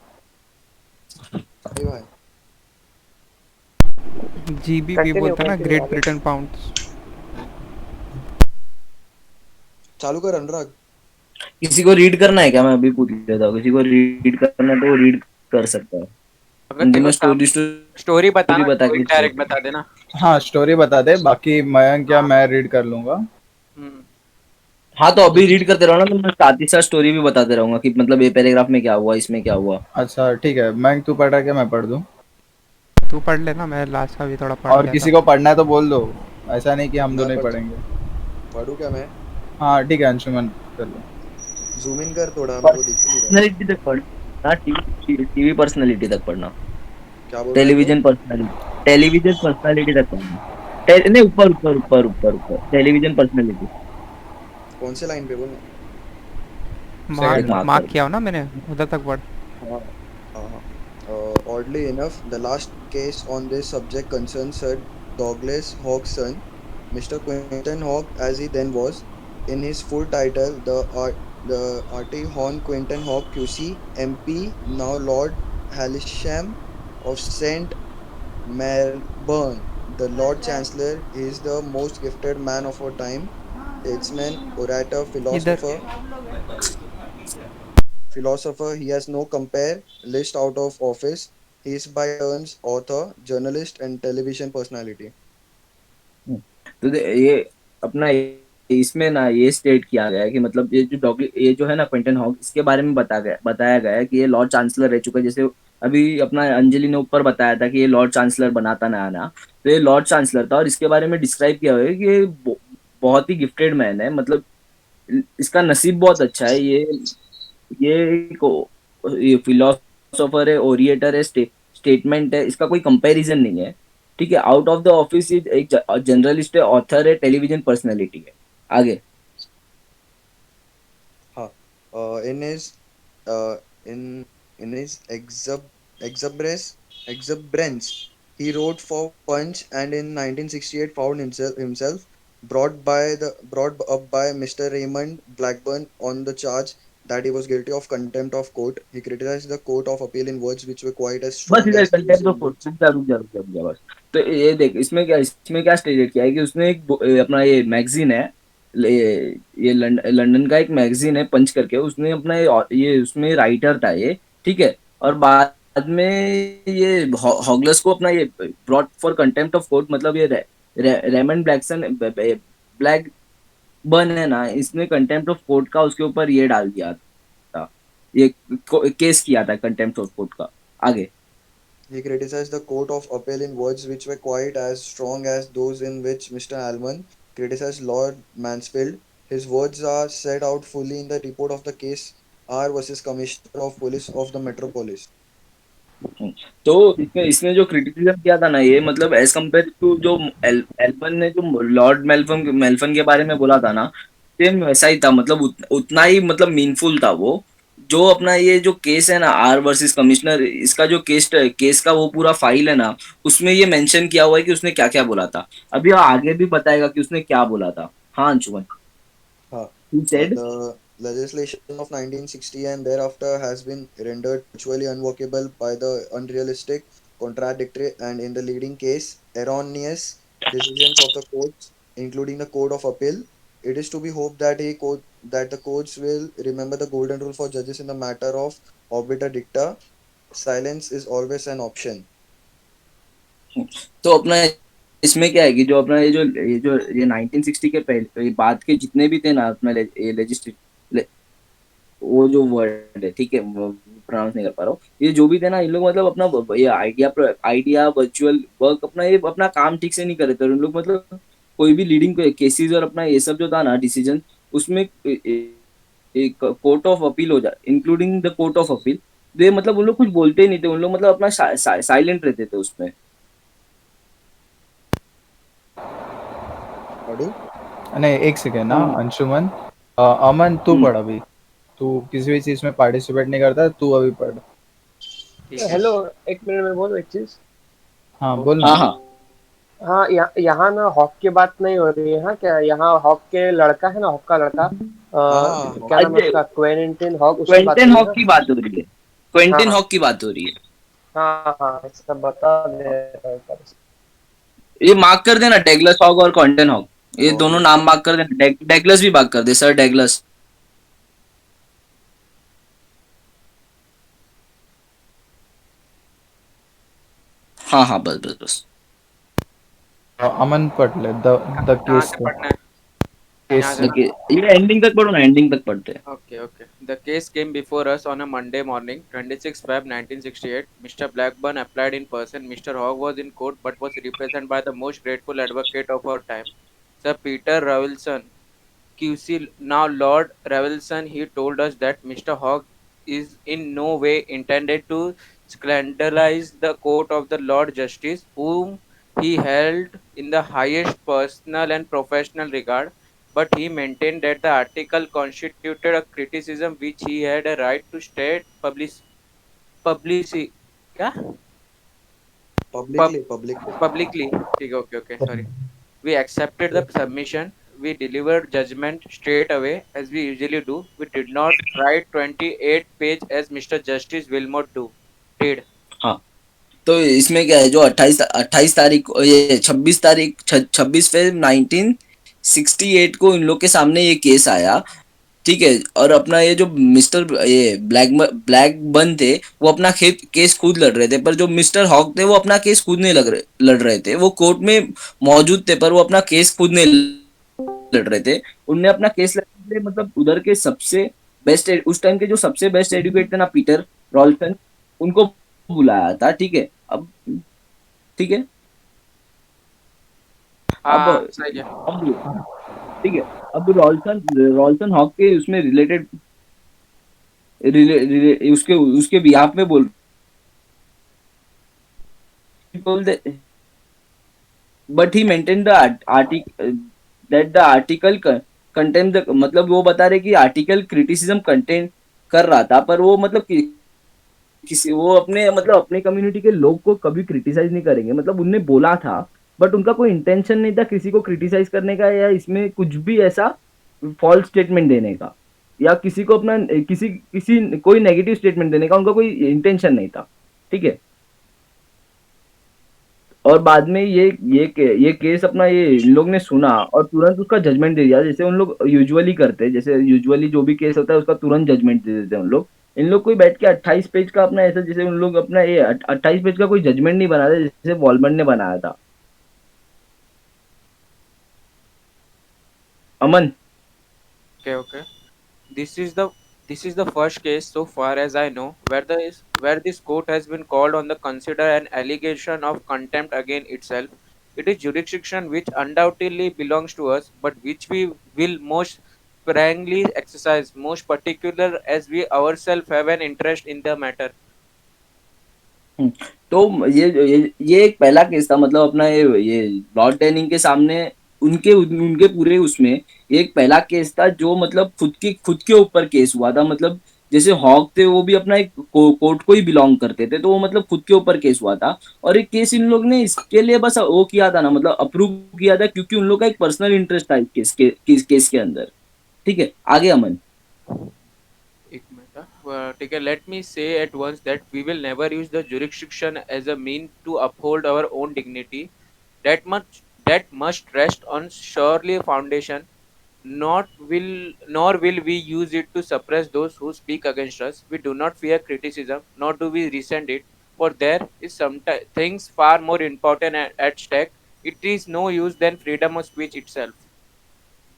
जीबीपी बोलता ना, ग्रेट ब्रिटेन पाउंड्स। चालू कर अनुराग। किसी को रीड करना है क्या? मैं अभी पूछ लेता हूँ, किसी को रीड करना है तो वो रीड कर सकता है। अगर स्टोरी बताना, बता के डायरेक्ट बता देना। हाँ, स्टोरी बता दे, बाकी मयंक या मैं रीड कर लूंगा। हाँ तो अभी रीड करते रहो ना, तो मैं साथ ही साथ स्टोरी भी बताते रहूंगा कि मतलब ये पैराग्राफ में क्या हुआ, इसमें क्या हुआ। अच्छा ठीक है, मयंक तू पढ़ा के मैं पढ़ दूं? तू पढ़ लेना, मैं लास्ट का भी थोड़ा पढ़ और लिया किसी था। को पढ़ना है तो बोल दो, ऐसा नहीं कि हम दोनों ही पढ़ेंगे। पढ़ू क्या मैं? हाँ ठीक है, अंशुमन कर लो। जूम इन कर थोड़ा, मेरे को दिख नहीं रहा। पर्सनालिटी तक पढ़ना, टीवी पर्सनालिटी तक पढ़ना, क्या बोल टेलीविजन पर्सनालिटी तक पढ़ना। नहीं, ऊपर ऊपर ऊपर ऊपर ऊपर टेलीविजन पर्सनालिटी। कौन से लाइन पे बोल? मार्क किया हो ना मैंने, उधर तक पढ़। Oddly enough, the last case on this subject concerns Sir Douglas Hawke's son, Mr. Quentin Hawke, as he then was. In his full title, the Artie Horn Quentin Hawke QC, MP, now Lord Hailsham of St. Melbourne. The Lord Chancellor is the most gifted man of our time, statesman, orator, philosopher. He has no compare, list out of office. He is by turns author, journalist and television personality. तो ये अपना इसमें ना ये state किया गया है कि मतलब ये जो है ना क्विंटन हॉक, इसके बारे में बताया गया है कि ये लॉर्ड चांसलर रह चुका है। जैसे अभी अपना अंजलि ने ऊपर बताया था कि ये लॉर्ड चांसलर बनाता नया, तो ये लॉर्ड चांसलर था। और इसके बारे में डिस्क्राइब किया हुआ है कि ये बहुत ही गिफ्टेड मैन है, मतलब इसका नसीब बहुत अच्छा है। ये फिलोसोफर है, ओरिएटर है, स्टेटमेंट है, इसका कोई कंपैरिजन नहीं है। ठीक है, आउट ऑफ द ऑफिस एक जर्नलिस्ट है, ऑथर है, टेलीविजन पर्सनालिटी है। आगे in his exuberance, he wrote for Punch, and in 1968 found himself brought up by Mr. Raymond Blackburn on the charge that he was guilty of contempt of court. He criticized the Court of Appeal in words which were quite as strong बस as content of court. रुक जा बस। तो ये देख, इसमें क्या state किया है कि उसने एक अपना ये मैगजीन है, ये लंदन का एक मैगजीन है पंच करके, उसने अपना ये उसमें राइटर था ये। ठीक है, और बाद में ये हॉगलस को अपना ये brought for contempt of court, मतलब ये रेमंड ब्लैक बर्न है ना, इसने कंटेम्प्ट ऑफ कोर्ट का उसके ऊपर ये डाल दिया था, ये केस किया था कंटेम्प्ट ऑफ कोर्ट का। आगे he criticized the Court of Appeal in words which were quite as strong as those in which Mr. Almond criticized Lord Mansfield. His words are set out fully in the report of the case R versus Commissioner of Police of the Metropolis. तो इसने जो criticism किया था ना, ये मतलब as compare to जो eleven ने जो लॉर्ड मेल्फन के बारे में बोला था ना, सेम वैसा ही था। मतलब उतना ही मतलब मीनफुल था वो। जो अपना ये जो केस है ना, आर वर्सेस कमिश्नर, इसका जो केस का वो पूरा फाइल है ना, उसमें ये मेंशन किया हुआ है कि उसने क्या क्या बोला था। अभी आगे भी बताएगा कि उसने क्या बोला था। हाँ Anshuman, The legislation of 1960 and thereafter has been rendered virtually unworkable by the unrealistic, contradictory, and in the leading case, erroneous decisions of the courts, including the Court of Appeal. It is to be hoped that the courts will remember the golden rule for judges in the matter of obiter dicta. Silence is always an option. तो अपना इसमें क्या है कि जो अपना ये 1960 के पहले बाद के जितने भी थे ना अपना ये लेजिस्लेटिव, वो जो वर्ड है, ठीक है, प्रोनाउंस नहीं कर पा रहा हूँ, ये जो भी थे ना, इन लोग मतलब अपना ये आइडिया वर्चुअल वर्क अपना ये अपना काम ठीक से नहीं कर रहे थे। उन लोग मतलब कोई भी लीडिंग केसेस और अपना ये सब जो था ना डिसीजन, उसमें एक कोर्ट ऑफ अपील हो जाए, including the court of appeal, ये मतलब उन लोग कुछ बोलते ही नहीं थे। उन लोग मतलब अपना साइलेंट रहते थे उसमें। नहीं, एक सेकेंड ना अंशुमन, अमन तू पढ़ अभी, तू किसी भी चीज में पार्टिसिपेट नहीं करता, तू अभी पढ़। हेलो, एक मिनट में बोलो एक चीज। हाँ बोल ना। हाँ, यहाँ ना हॉक की बात नहीं हो रही है। हाँ, क्या यहाँ हॉक के लड़का है ना, हॉक का लड़का, क्या नाम है उसका, क्वेंटिन हॉक, क्वेंटिन हॉक की बात हो रही है। क्वेंटिन हॉक की बात हो रही है। हाँ हाँ, इसका बता दे। ये मार्क कर देना, डगलस हॉक और क्वेंटिन हॉक, ये दोनों नाम मार्क कर देना। डगलस भी मार्क कर दे, सर डगलस। हाँ हाँ, बस बस बस। अमन पढ़ ले द केस को। ये एंडिंग तक पढ़ो ना, एंडिंग तक पढ़ते हैं। Okay. The case came before us on a Monday morning, 26 Feb 1968. Mr. Blackburn applied in person. Mr. Hogg was in court but was represented by the most grateful advocate of our time, Sir Peter Ravelson, QC. Now, Lord Ravelson, he told us that Mr. Hogg is in no way intended to scandalize the court of the Lord Justice, whom he held in the highest personal and professional regard, but he maintained that the article constituted a criticism which he had a right to state publicly. क्या? Publicly. Okay, sorry. We accepted the submission. We delivered judgment straight away, as we usually do. We did not write 28 page as Mr. Justice Wilmot did. हाँ, तो इसमें क्या है, जो 28 तारीख को, ये 26 फेब 1968 को इन लोग के सामने ये केस आया, ठीक है। और अपना ये जो मिस्टर ये ब्लैकबर्न थे, वो अपना केस खुद लड़ रहे थे, पर जो मिस्टर हॉक थे वो अपना केस खुद नहीं लड़ रहे थे। वो कोर्ट में मौजूद थे पर वो अपना केस खुद नहीं लड़ रहे थे। उनने अपना केस लड़ने मतलब उधर के सबसे बेस्ट, उस टाइम के जो सबसे बेस्ट एडवोकेट थे ना, पीटर रॉल्सन, उनको बुलाया था, ठीक है। अब ठीक है, अब ठीक है, अब रॉल्सन हॉक के उसमें रिलेटेड उसके बिहाफ में but he maintain the article that the article contain the, मतलब वो बता रहे कि आर्टिकल क्रिटिसिज्म कंटेन कर रहा था, पर वो मतलब किसी वो अपने कम्युनिटी के लोग को कभी क्रिटिसाइज नहीं करेंगे। मतलब उनने बोला था, बट उनका कोई इंटेंशन नहीं था किसी को क्रिटिसाइज करने का, या इसमें कुछ भी ऐसा फॉल्स स्टेटमेंट देने का, या किसी को अपना किसी कोई नेगेटिव स्टेटमेंट देने का उनका कोई इंटेंशन नहीं था, ठीक है। और बाद में ये केस अपना ये इन लोग ने सुना और तुरंत उसका जजमेंट दे दिया, जैसे उन लोग यूजुअली करते हैं। जैसे यूजुअली जो भी केस होता है उसका तुरंत जजमेंट दे देते हैं उन लोग। इन लोग कोई बैठ के 28 पेज का अपना ऐसा, जैसे उन लोग अपना ये 28 पेज का कोई जजमेंट नहीं बनाते जैसे वॉलमर्ट ने बनाया था। अमन, Okay. This is the first case so far as I know where this court has been called on the consider an allegation of contempt against itself. It is jurisdiction which undoubtedly belongs to us, but which we will most sparingly exercise, most particular as we ourselves have an interest in the matter. तो ये एक पहला case था, मतलब अपना ये Lord डेनिंग के सामने उनके पूरे उसमें एक पहला केस था जो मतलब खुद के ऊपर केस हुआ था। मतलब जैसे हॉक थे वो भी अपना एक कोर्ट को ही बिलोंग करते थे, तो वो मतलब खुद के ऊपर केस हुआ था। और एक केस इन लोग ने इसके लिए बस वो किया था ना, मतलब अप्रूव किया था क्योंकि उन लोग का एक पर्सनल इंटरेस्ट था केस के अंदर, ठीक है। आगे अमन। ठीक है, let me say at once that we will never use the jurisdiction as a mean to uphold our own dignity. that must rest on surely foundation. Nor will we use it to suppress those who speak against us. We do not fear criticism, nor do we resent it, for there is sometimes things far more important at stake. It is no use than freedom of speech itself.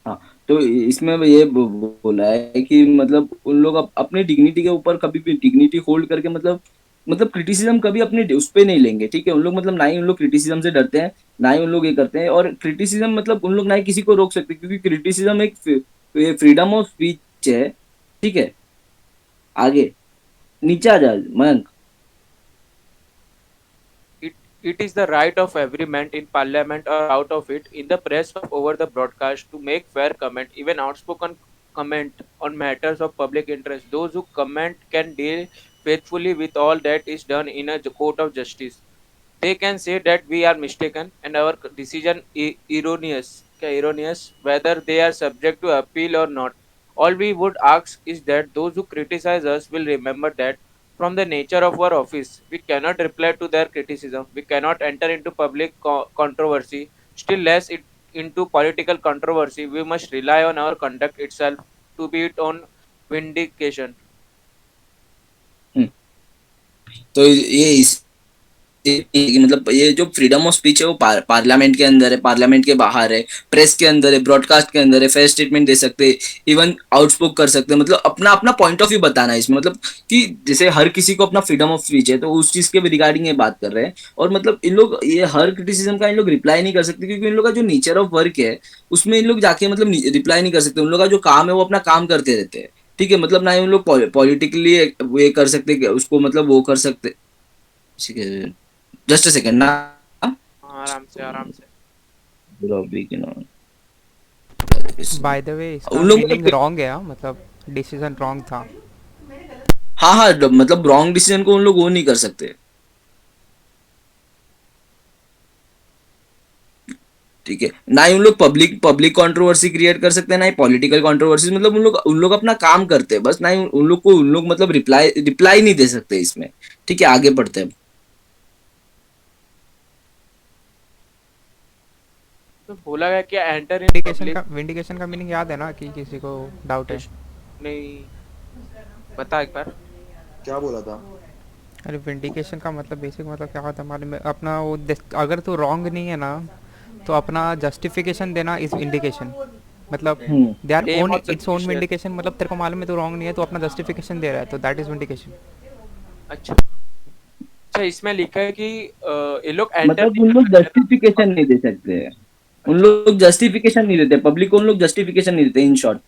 हाँ, तो इसमें ये बोला है कि मतलब उन लोग अपने डिग्निटी के ऊपर कभी भी डिग्निटी होल्ड करके मतलब क्रिटिसिज्म कभी अपने उस पे नहीं लेंगे, ठीक है। उन लोग मतलब ना ही उन लोग क्रिटिसिज्म से डरते हैं, ना ही उन लोग ये करते हैं। और क्रिटिसिज्म मतलब उन लोग ना ही किसी को रोक सकते, क्योंकि क्रिटिसिज्म एक फ्रीडम ऑफ स्पीच है, ठीक है। आगे नीचे आ जा Mayank. It is the right of every man in parliament or out of it, in the press or over the broadcast, to make fair comment, even outspoken comment on matters of public interest. Those who comment can deal faithfully with all that is done in a court of justice. They can say that we are mistaken and our decision erroneous, whether they are subject to appeal or not. All we would ask is that those who criticize us will remember that from the nature of our office, we cannot reply to their criticism. We cannot enter into public controversy, still less into political controversy. We must rely on our conduct itself to be its own vindication. तो ये कि मतलब ये जो freedom of speech है वो parliament के अंदर है, पार्लियामेंट के बाहर है, प्रेस के अंदर है, ब्रॉडकास्ट के अंदर है, फेयर स्टेटमेंट दे सकते हैं, इवन आउटस्पोक कर सकते हैं, मतलब अपना अपना पॉइंट ऑफ व्यू बताना है इसमें। मतलब कि जैसे हर किसी को अपना फ्रीडम ऑफ स्पीच है, तो उस चीज के रिगार्डिंग ये बात कर रहे हैं। और मतलब इन लोग ये हर क्रिटिसिज्म का इन लोग रिप्लाई नहीं कर सकते, क्योंकि इन लोग का जो नेचर ऑफ वर्क है उसमें इन लोग जाके मतलब रिप्लाई नहीं कर सकते। उन लोग का जो काम है वो अपना काम करते रहते हैं, ठीक है। मतलब ना ही उन लोग पॉलिटिकली ये कर सकते उसको, मतलब वो कर सकते। जस्ट अ सेकंड ना, आराम से बाय द वे इसका उन लोग मीनिंग रॉन्ग है, मतलब डिसीजन रॉन्ग था। हाँ हाँ, मतलब रॉन्ग डिसीजन को उन लोग वो नहीं कर सकते, ठीक है। ना ही उन लोग पब्लिक कंट्रोवर्सी क्रिएट कर सकते हैं, ना ही पॉलिटिकल कंट्रोवर्सी। मतलब उन लोग अपना काम करते हैं बस, ना ही उन लोग मतलब रिप्लाई नहीं दे सकते इसमें, ठीक है। आगे बढ़ते हैं। तो बोला गया कि एंटर इन विंडिकेशन का मीनिंग याद है ना, कि किसी को डाउट है? नहीं, बता एक बार क्या बोला था। अरे विंडिकेशन का मतलब बेसिक मतलब क्या होता है हमारे में, अपना वो अगर तो रॉन्ग नहीं है ना तो अपना जस्टिफिकेशन देना इज विंडिकेशन। मतलब they our own its own vindication, मतलब तेरे को मालूम है तो रॉन्ग नहीं है तो अपना जस्टिफिकेशन दे रहा है, तो दैट इज विंडिकेशन। अच्छा, इसमें लिखा है कि ये लोग मतलब उन लोग जस्टिफिकेशन नहीं दे सकते हैं, उन लोग जस्टिफिकेशन नहीं देते पब्लिक को, उन लोग जस्टिफिकेशन नहीं देते इन शॉर्ट,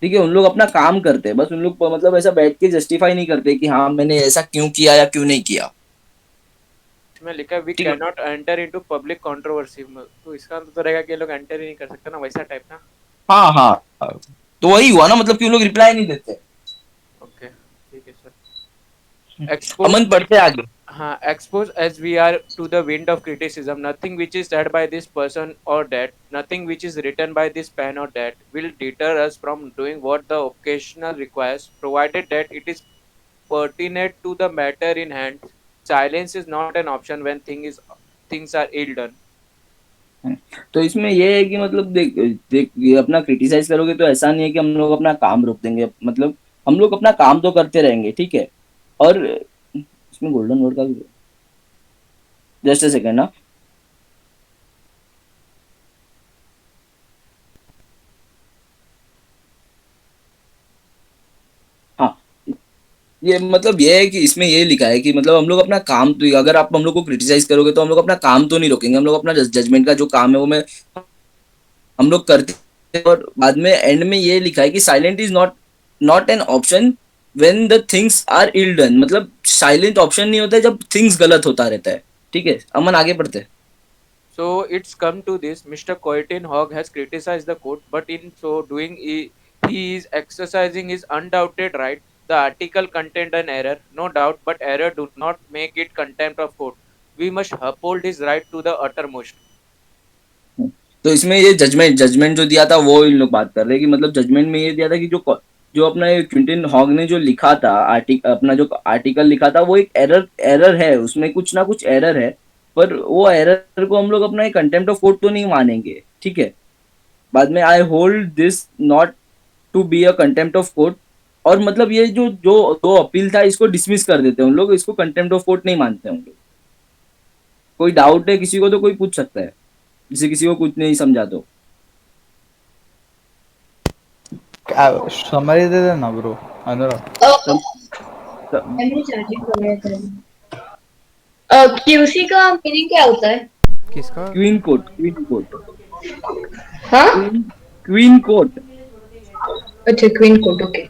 ठीक है। उन लोग अपना काम करते हैं बस, उन लोग मतलब ऐसा बैठ के जस्टिफाई नहीं करते कि हाँ मैंने ऐसा क्यों किया या क्यों नहीं किया। इसमें लिखा है we can not enter into public controversy, तो इसका मतलब तो रहेगा कि ये लोग एंटर ही नहीं कर सकते ना, वैसा टाइप ना। हाँ हाँ, तो वही हुआ ना, मतलब कि उन लोग रिप्लाई नहीं देते। ओके, ठीक है सर। अमन पढ़ते आगे। हाँ, expose as we are to the wind of criticism, nothing which is said by this person or that, nothing which is written by this pen or that will deter us from doing what the occasion requires, provided that it is pertinent to the matter in hand. Silence is not an option when things are ill done. तो इसमें ये है कि मतलब देख देख ये अपना क्रिटिसाइज करोगे तो ऐसा नहीं है कि हम लोग अपना काम रोक देंगे, मतलब हम लोग अपना काम तो करते रहेंगे, ठीक है। और इसमें गोल्डन वर्ड का जस्ट अ सेकंड ना, हाँ ये मतलब ये है कि इसमें ये लिखा है कि मतलब हम लोग अपना काम तो, अगर आप हम लोग को क्रिटिसाइज करोगे तो हम लोग अपना काम तो नहीं रोकेंगे, हम लोग अपना जजमेंट का जो काम है वो हम लोग करते हैं। और बाद में एंड में ये लिखा है कि silent is not an option when the things are ill done, मतलब साइलेंट ऑप्शन नहीं होता है जब थिंग्स गलत होता रहता है, ठीक है। अमन आगे पढ़ते हैं। So it's come to this, Mr. Coyton Hogg has criticized the court, but in so doing he is exercising his undoubted right. The article contained an error, no doubt, but error do not make it contempt of court. We must uphold his right to the uttermost. तो इसमें ये judgement जो दिया था वो इन लोग बात कर रहे हैं कि मतलब जजमेंट में ये दिया था कि जो अपना ये क्विंटन हॉग ने जो लिखा था अपना जो आर्टिकल लिखा था वो एक एरर है, उसमें कुछ ना कुछ एरर है, पर वो एरर को हम लोग अपना एक कंटेम्प्ट ऑफ कोर्ट तो नहीं मानेंगे, ठीक है। बाद में I hold this not to be a contempt of court, और मतलब ये जो जो दो अपील था इसको डिसमिस कर देते हैं उन लोग, इसको कंटेम्प्ट ऑफ कोर्ट नहीं मानते हैं उन लोग। कोई डाउट है किसी को तो कोई पूछ सकता है, जिसे किसी को कुछ नहीं समझा तो। समरी दे देना ब्रो अनुराग। क्यूसी का मीनिंग क्या होता है? किसका? Queen court, queen court. हाँ क्वीन कोर्ट। अच्छा क्वीन कोर्ट, ओके।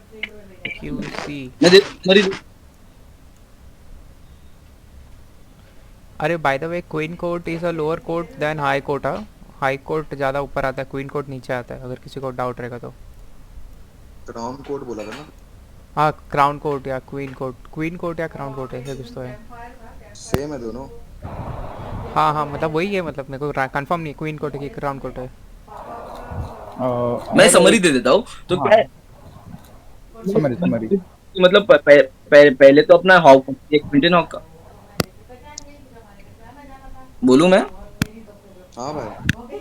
क्यूसी। मैं समरी। अरे by the way queen court is a lower court then high court. High court ज़्यादा ऊपर आता है, क्वीन कोर्ट नीचे आता है, अगर किसी को डाउट रहेगा तो। क्राउन कोर्ट बोला था ना? हाँ क्राउन कोर्ट या क्वीन कोर्ट, क्वीन कोर्ट या क्राउन कोर्ट ऐसे कुछ तो है। सेम है दोनों। हाँ हाँ मतलब वही है, मतलब मेरे को कंफर्म नहीं क्वीन कोर्ट है कि क्राउन कोर्ट है। मैं समरी दे देता हूँ तो हाँ। क्या है, समरी मतलब पहले तो अपना हॉक, एक क्विंटन हॉक का बोलूं मैं? हाँ भाई।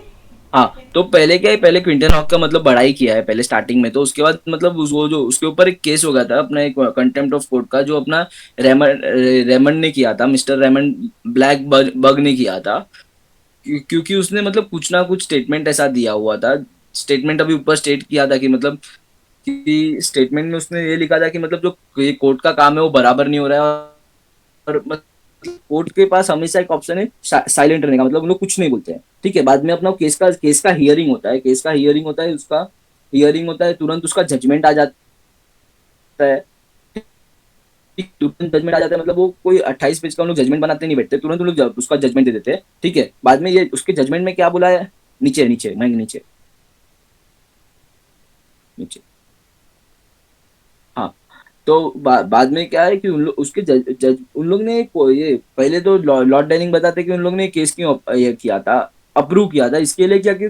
हाँ तो पहले क्या है, पहले क्विंटन हॉक का मतलब बढ़ाई किया है पहले स्टार्टिंग में, तो उसके बाद मतलब वो जो उसके ऊपर एक केस हो गया था अपना, एक कंटेम्प्ट ऑफ कोर्ट का, जो अपना रेमंड ने किया था, मिस्टर रेमंड ब्लैक बग ने किया था, क्योंकि उसने मतलब कुछ ना कुछ स्टेटमेंट ऐसा दिया हुआ था। स्टेटमेंट अभी ऊपर स्टेट किया था कि मतलब कि स्टेटमेंट में उसने ये लिखा था कि मतलब जो ये कोर्ट का काम है वो बराबर नहीं हो रहा है, और मतलब कोर्ट के पास हमेशा एक ऑप्शन है साइलेंट रहने का, मतलब उन लोग कुछ नहीं बोलते हैं, ठीक है। बाद में अपना केस का हियरिंग होता है, केस का हियरिंग होता है, उसका हियरिंग होता है, तुरंत उसका जजमेंट आ जाता है, तुरंत जजमेंट आ जाता है, मतलब वो कोई 28 पेज का उन लोग जजमेंट बनाते नहीं बैठते, तुरंत उन लोग उसका जजमेंट दे देते हैं, ठीक है। बाद में ये उसके जजमेंट में क्या बोला है, नीचे नीचे मैं नीचे नीचे हाँ। तो बाद में क्या है कि उन लोग उसके जज उन लोग ने ये पहले तो लॉर्ड डाइनिंग बताते कि उन लोग ने केस क्यों ये किया था, अप्रूव किया था, इसके लिए क्या कि